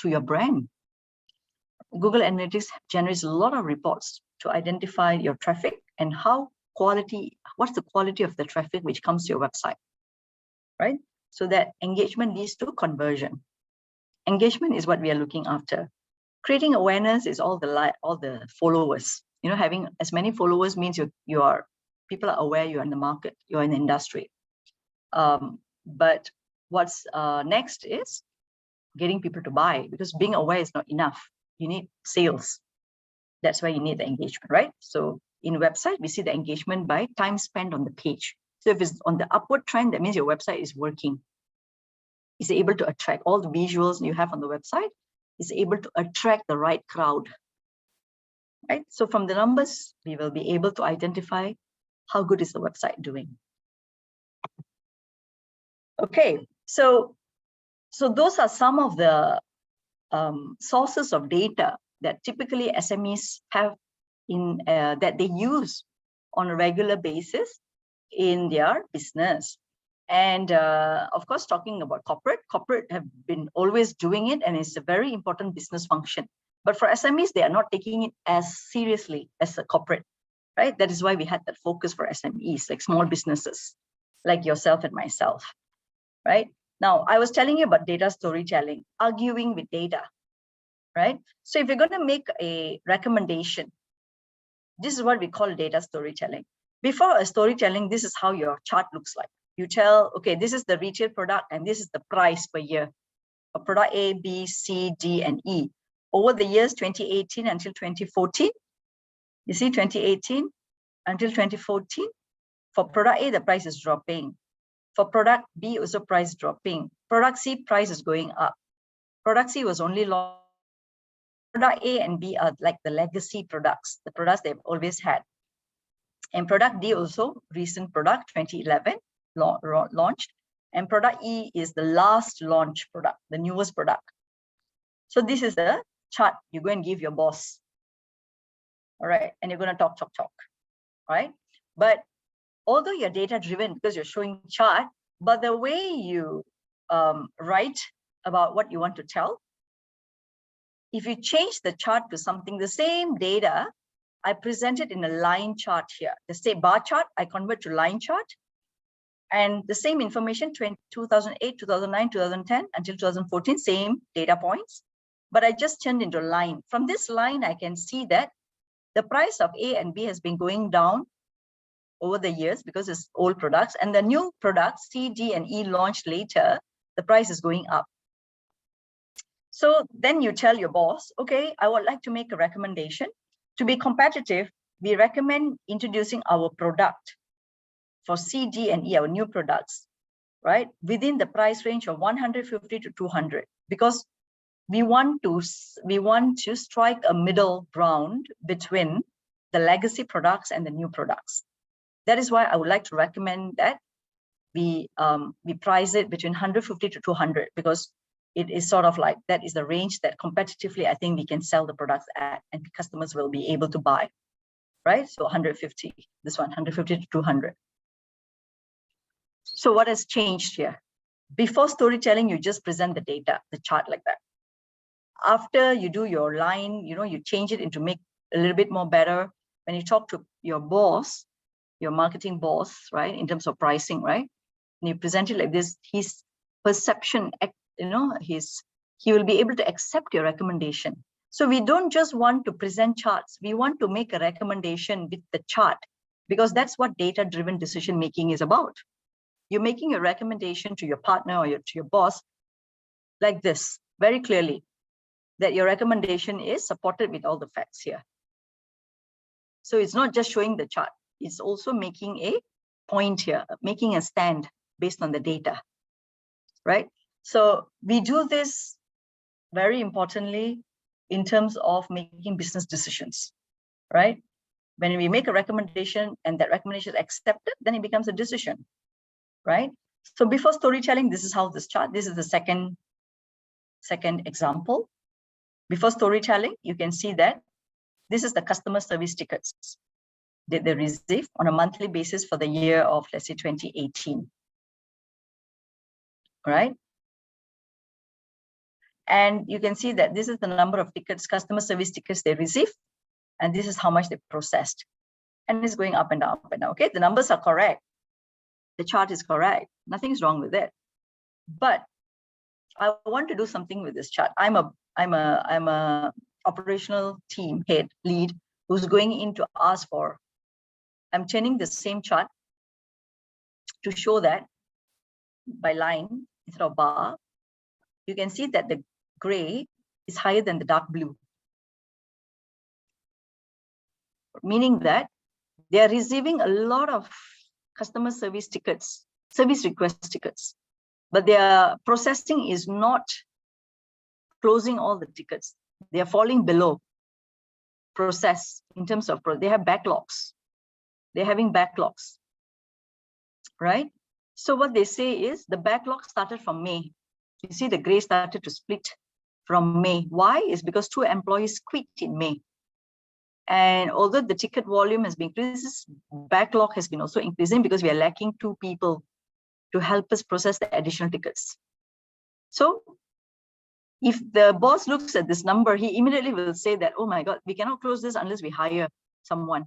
your brand. Google Analytics generates a lot of reports to identify your traffic and what's the quality of the traffic which comes to your website, right? So that engagement leads to conversion. Engagement is what we are looking after. Creating awareness is all the followers. Having as many followers means people are aware you're in the market, you're in the industry. But what's next is getting people to buy, because being aware is not enough. You need sales. That's why you need the engagement, right? So in website, we see the engagement by time spent on the page. So if it's on the upward trend, that means your website is working. It's able to attract all the visuals you have on the website. It's able to attract the right crowd, right? So from the numbers, we will be able to identify how good is the website doing. Okay, so those are some of the sources of data that typically SMEs have that they use on a regular basis in their business. And of course, talking about corporate have been always doing it, and it's a very important business function. But for SMEs, they are not taking it as seriously as a corporate, right? That is why we had that focus for SMEs, like small businesses, like yourself and myself, right? Now, I was telling you about data storytelling, arguing with data, right? So if you're going to make a recommendation, this is what we call data storytelling. Before a storytelling, this is how your chart looks like. You tell, okay, this is the retail product and this is the price per year for product A, B, C, D, and E. Over the years 2018 until 2014, you see 2018 until 2014, for product A, the price is dropping. For product B, also price dropping. Product C, price is going up. Product C was only launched. Product A and B are like the legacy products, the products they've always had. And product D also, recent product, 2011, launched. And product E is the last launch product, the newest product. So this is the chart you go and give your boss. All right, and you're going to talk, right? But although you're data driven because you're showing chart, but the way you write about what you want to tell, if you change the chart to something, the same data, I present it in a line chart here. The same bar chart, I convert to line chart. And the same information, 2008, 2009, 2010, until 2014, same data points. But I just turned into a line. From this line, I can see that the price of A and B has been going down over the years because it's old products. And the new products, C, D, and E launched later, the price is going up. So then you tell your boss, okay, I would like to make a recommendation. To be competitive, we recommend introducing our product for C, D, and E, our new products, right? Within the price range of 150 to 200, because we want to strike a middle ground between the legacy products and the new products. That is why I would like to recommend that we price it between 150 to 200, because it is sort of like that is the range that competitively I think we can sell the products at, and customers will be able to buy, right? So 150, this one 150 to 200. So what has changed here? Before storytelling, you just present the data, the chart like that. After you do your line, you change it into make a little bit more better. When you talk to your boss, your marketing boss, right, in terms of pricing, right, and you present it like this, his perception, he will be able to accept your recommendation. So we don't just want to present charts, we want to make a recommendation with the chart, because that's what data-driven decision making is about. You're making a recommendation to your partner or to your boss like this, very clearly, that your recommendation is supported with all the facts here. So it's not just showing the chart, it's also making a point here, making a stand based on the data, right? So we do this very importantly in terms of making business decisions, right? When we make a recommendation and that recommendation is accepted, then it becomes a decision, right? So before storytelling, this is how this chart, this is the second example. Before storytelling, you can see that this is the customer service tickets that they receive on a monthly basis for the year of, let's say, 2018, right? And you can see that this is the number of tickets, customer service tickets they receive, and this is how much they processed. And it's going up and down, okay? The numbers are correct. The chart is correct. Nothing's wrong with it. But I want to do something with this chart. I'm a operational team head lead who's going in to ask for, I'm turning the same chart to show that by line instead of bar, you can see that the gray is higher than the dark blue, meaning that they are receiving a lot of customer service tickets, service request tickets, but their processing is not closing all the tickets. They are falling below process in terms of, they have backlogs. They're having backlogs, right? So what they say is the backlog started from May. You see the gray started to split from May. Why? Is because 2 employees quit in May. And although the ticket volume has been increased, backlog has been also increasing because we are lacking 2 people to help us process the additional tickets. So if the boss looks at this number, he immediately will say that, oh my God, we cannot close this unless we hire someone.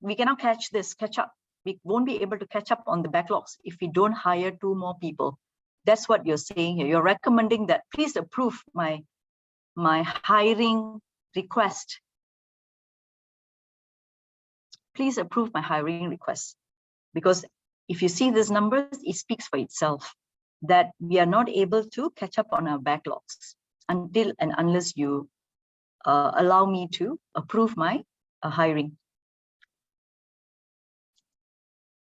We cannot catch up. We won't be able to catch up on the backlogs if we don't hire 2 more people. That's what you're saying here. You're recommending that please approve my hiring request. Please approve my hiring request. Because if you see these numbers, it speaks for itself that we are not able to catch up on our backlogs until and unless you allow me to approve my hiring.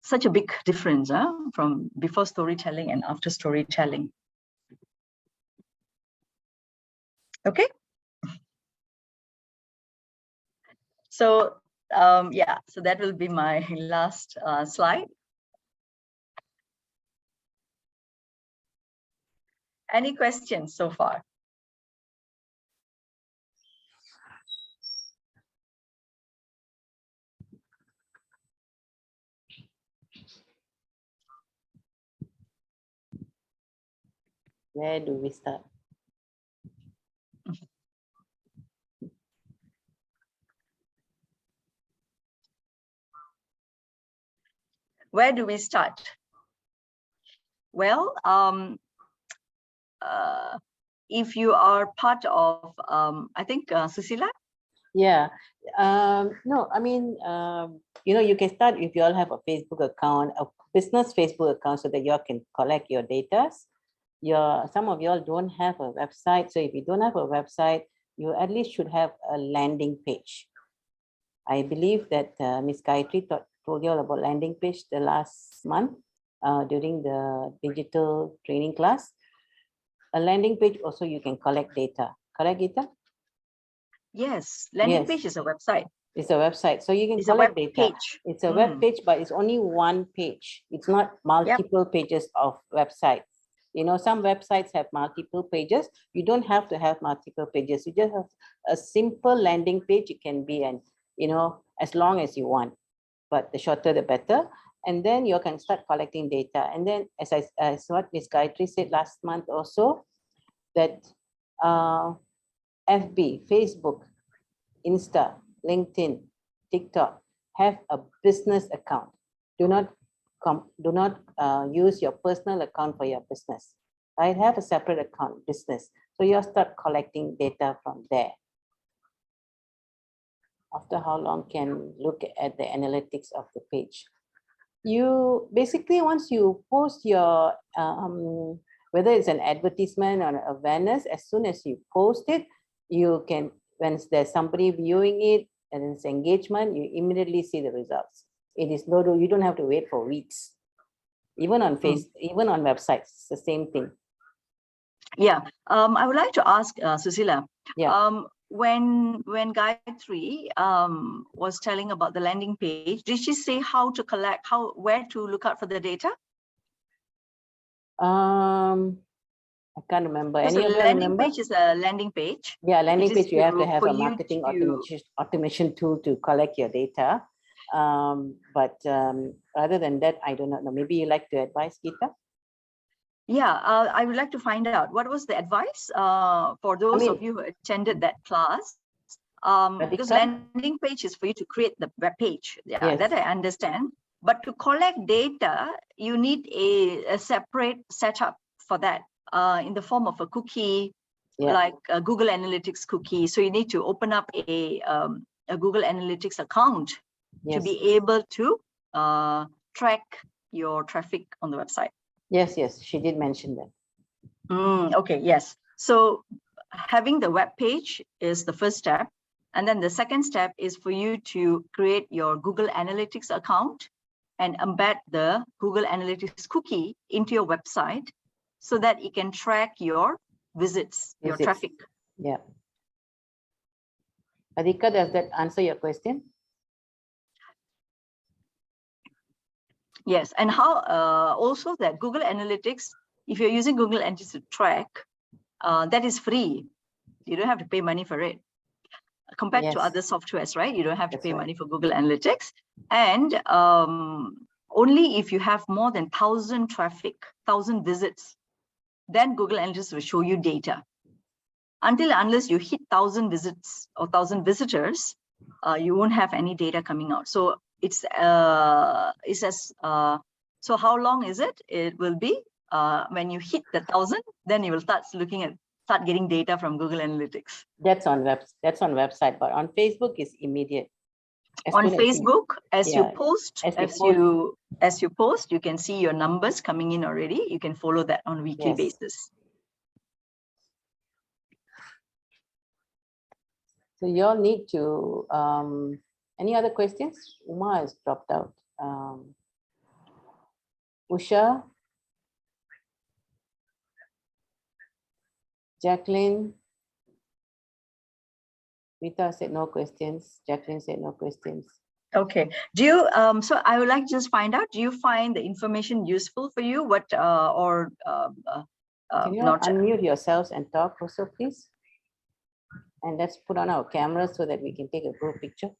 Such a big difference from before storytelling and after storytelling. Okay. So yeah, so that will be my last slide. Any questions so far? Where do we start? Where do we start? Well, if you are part of, I think, Susila? Yeah, no, I mean, you can start if you all have a Facebook account, a business Facebook account, so that you all can collect your data. Some of you all don't have a website. So if you don't have a website, you at least should have a landing page. I believe that Ms. Gayatri told you all about landing page the last month during the digital training class. A landing page also you can collect data. Correct, Geeta? Yes, landing Yes. page is a website. It's a website, so you can It's a collect web data. page. It's a web page, but it's only one page. It's not multiple pages of websites. You know, some websites have multiple pages. You don't have to have multiple pages. You just have a simple landing page. It can be, and you know, as long as you want, but the shorter the better. And then you can start collecting data. And then, as what Ms. Gayatri said last month also, that FB, Facebook, Insta, LinkedIn, TikTok, have a business account. Do not use your personal account for your business. Right? Have a separate account, business. So you'll start collecting data from there. After how long can look at the analytics of the page? You basically, once you post your, whether it's an advertisement or awareness, as soon as you post it, you can, when there's somebody viewing it and it's engagement, you immediately see the results. It is no, you don't have to wait for weeks. Even on even on websites, it's the same thing. Yeah, I would like to ask Susila. Yeah. When Gayatri was telling about the landing page, did she say how to collect, where to look out for the data? I can't remember. Because Any of you remember? Landing page is a landing page. Yeah, landing page, you have to have for a you marketing to- automation tool to collect your data. But rather than that, I do not know. Maybe you like to advise, Geeta? Yeah, I would like to find out what was the advice for those of you who attended that class. Because landing page is for you to create the web page. Yeah, Yes. that I understand. But to collect data, you need a separate setup for that in the form of a cookie, like a Google Analytics cookie. So you need to open up a Google Analytics account to be able to track your traffic on the website. Yes, yes, she did mention that. Okay, yes. So having the web page is the first step. And then the second step is for you to create your Google Analytics account and embed the Google Analytics cookie into your website so that it can track your visits, your traffic. Yeah. Adhika, does that answer your question? Yes, and how also that Google Analytics, if you're using Google Analytics to track, that is free. You don't have to pay money for it. Compared to other softwares, right? You don't have to pay money for Google Analytics. And only if you have more than 1,000 traffic, 1,000 visits, then Google Analytics will show you data. Unless you hit 1,000 visits or 1,000 visitors, you won't have any data coming out. So it's as so how long is it? It will be when you hit the 1,000, then you will start getting data from Google Analytics. That's on website, but on Facebook is immediate. On Facebook, as you post, you can see your numbers coming in already. You can follow that on a weekly basis. So you all need to, any other questions? Uma has dropped out. Usha, Jacqueline, Rita said no questions. Jacqueline said no questions. Okay. Do you, so I would like to just find out, do you find the information useful for you? What, can you unmute yourselves and talk also, please? And let's put on our cameras so that we can take a group picture.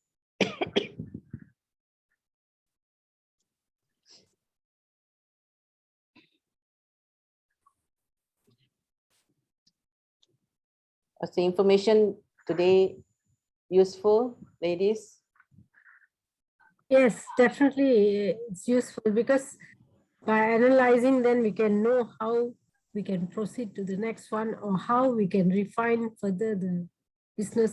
Was the information today useful, ladies? Yes, definitely it's useful because by analyzing, then we can know how we can proceed to the next one or how we can refine further the business.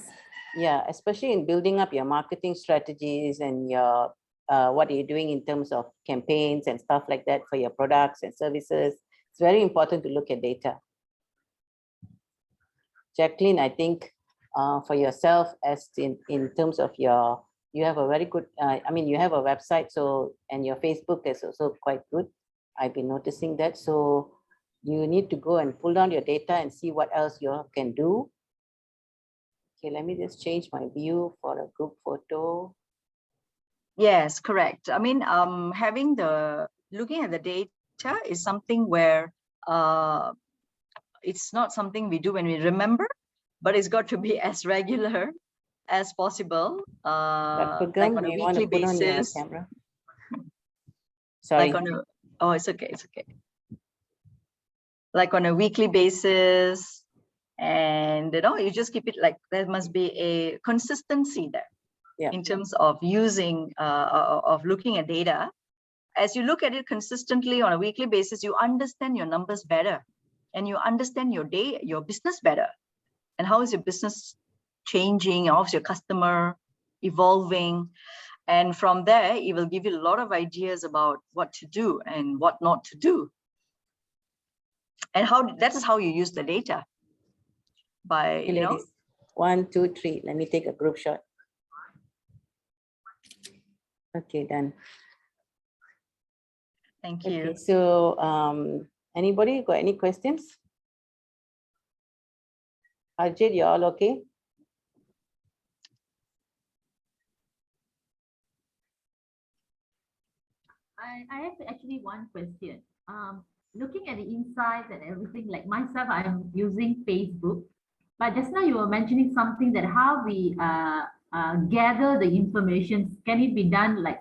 Yeah, especially in building up your marketing strategies and your what are you doing in terms of campaigns and stuff like that for your products and services. It's very important to look at data. Jacqueline, I think for yourself, as in terms of your, you have a very good, I mean, you have a website, so, and your Facebook is also quite good. I've been noticing that. So you need to go and pull down your data and see what else you all can do. Okay, let me just change my view for a group photo. Yes, correct. I mean, looking at the data is something where it's not something we do when we remember, but it's got to be as regular as possible, like on a weekly basis. Sorry. Like oh, it's okay, it's okay. Like on a weekly basis, and you just keep it like there must be a consistency there. Yeah. In terms of using, of looking at data. As you look at it consistently on a weekly basis, you understand your numbers better, and you understand your business better, and how is your business changing, how's your customer evolving, and from there it will give you a lot of ideas about what to do and what not to do, and that is how you use the data. By ladies, 1, 2, 3. Let me take a group shot. Okay, done. Thank you. Okay, so anybody got any questions? Ajit, you all okay? I have actually one question. Looking at the insights and everything, like myself, I'm using Facebook, but just now you were mentioning something that how we gather the information, can it be done like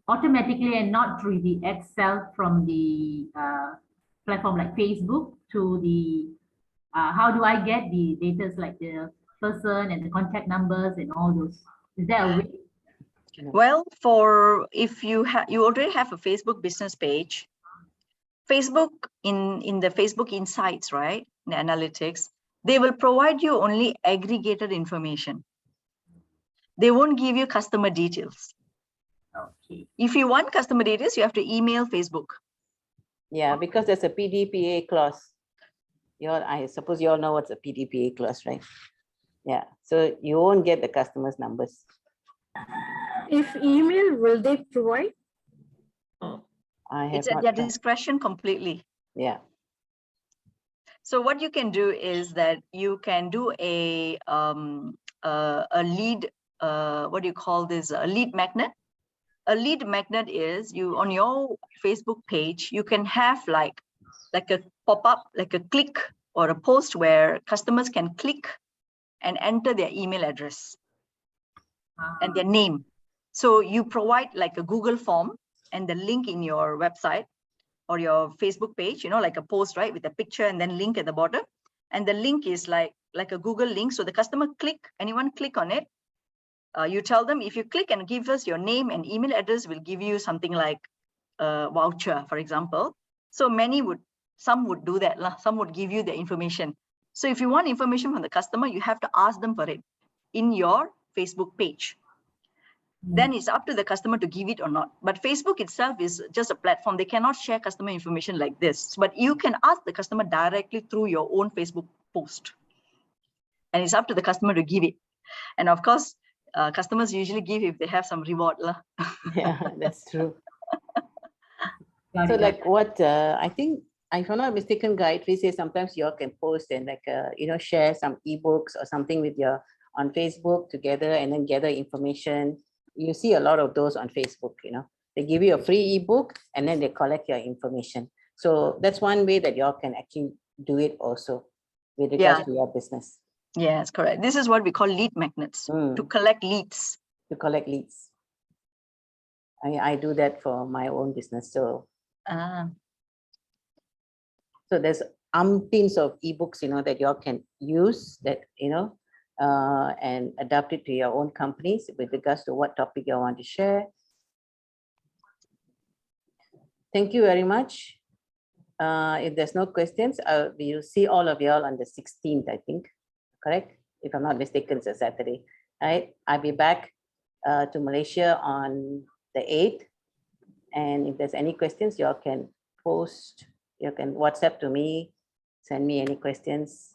automatically and not through the Excel from the platform like Facebook to the, how do I get the data like the person and the contact numbers and all those? Is there a way? Well, if you already have a Facebook business page, Facebook in the Facebook Insights, right? The analytics, they will provide you only aggregated information. They won't give you customer details. Okay. If you want customer details, you have to email Facebook. Yeah, because there's a PDPA clause. I suppose you all know what's a PDPA clause, right? Yeah, so you won't get the customers' numbers. If email, will they provide? It's at their discretion completely. Yeah. So what you can do is that you can do a lead, what do you call this? A lead magnet. A lead magnet is on your Facebook page, you can have like a pop-up, like a click or a post where customers can click and enter their email address and their name. So you provide like a Google form and the link in your website or your Facebook page, like a post, right, with a picture and then link at the bottom. And the link is like a Google link. So the customer anyone click on it. You tell them, if you click and give us your name and email address, we'll give you something like a voucher, for example. So some would do that. Some would give you the information. So if you want information from the customer, you have to ask them for it in your Facebook page. Then it's up to the customer to give it or not. But Facebook itself is just a platform. They cannot share customer information like this. But you can ask the customer directly through your own Facebook post. And it's up to the customer to give it. And of course, customers usually give if they have some reward. Yeah, that's true. So like what, I think, if I'm not mistaken, Gayatri says sometimes you all can post and like, share some ebooks or something with on Facebook together and then gather information. You see a lot of those on Facebook, they give you a free ebook and then they collect your information. So that's one way that you all can actually do it also with regards to your business. Yes, correct. This is what we call lead magnets, to collect leads. To collect leads. I do that for my own business. So, so there's umpteens of ebooks, that you all can use that, and adapt it to your own companies with regards to what topic you want to share. Thank you very much. If there's no questions, we'll see all of you all on the 16th, I think, correct? If I'm not mistaken, it's a Saturday, right? I'll be back to Malaysia on the 8th. And if there's any questions, you all can post, you can WhatsApp to me, send me any questions.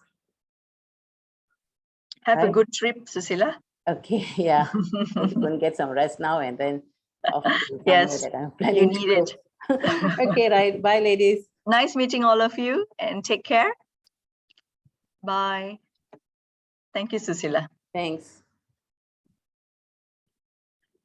Have a good trip, Susila. Okay, yeah. I'm going to get some rest now and then off to yes, that I'm planning you need it. Okay, right. Bye, ladies. Nice meeting all of you, and take care. Bye. Thank you, Susila. Thanks.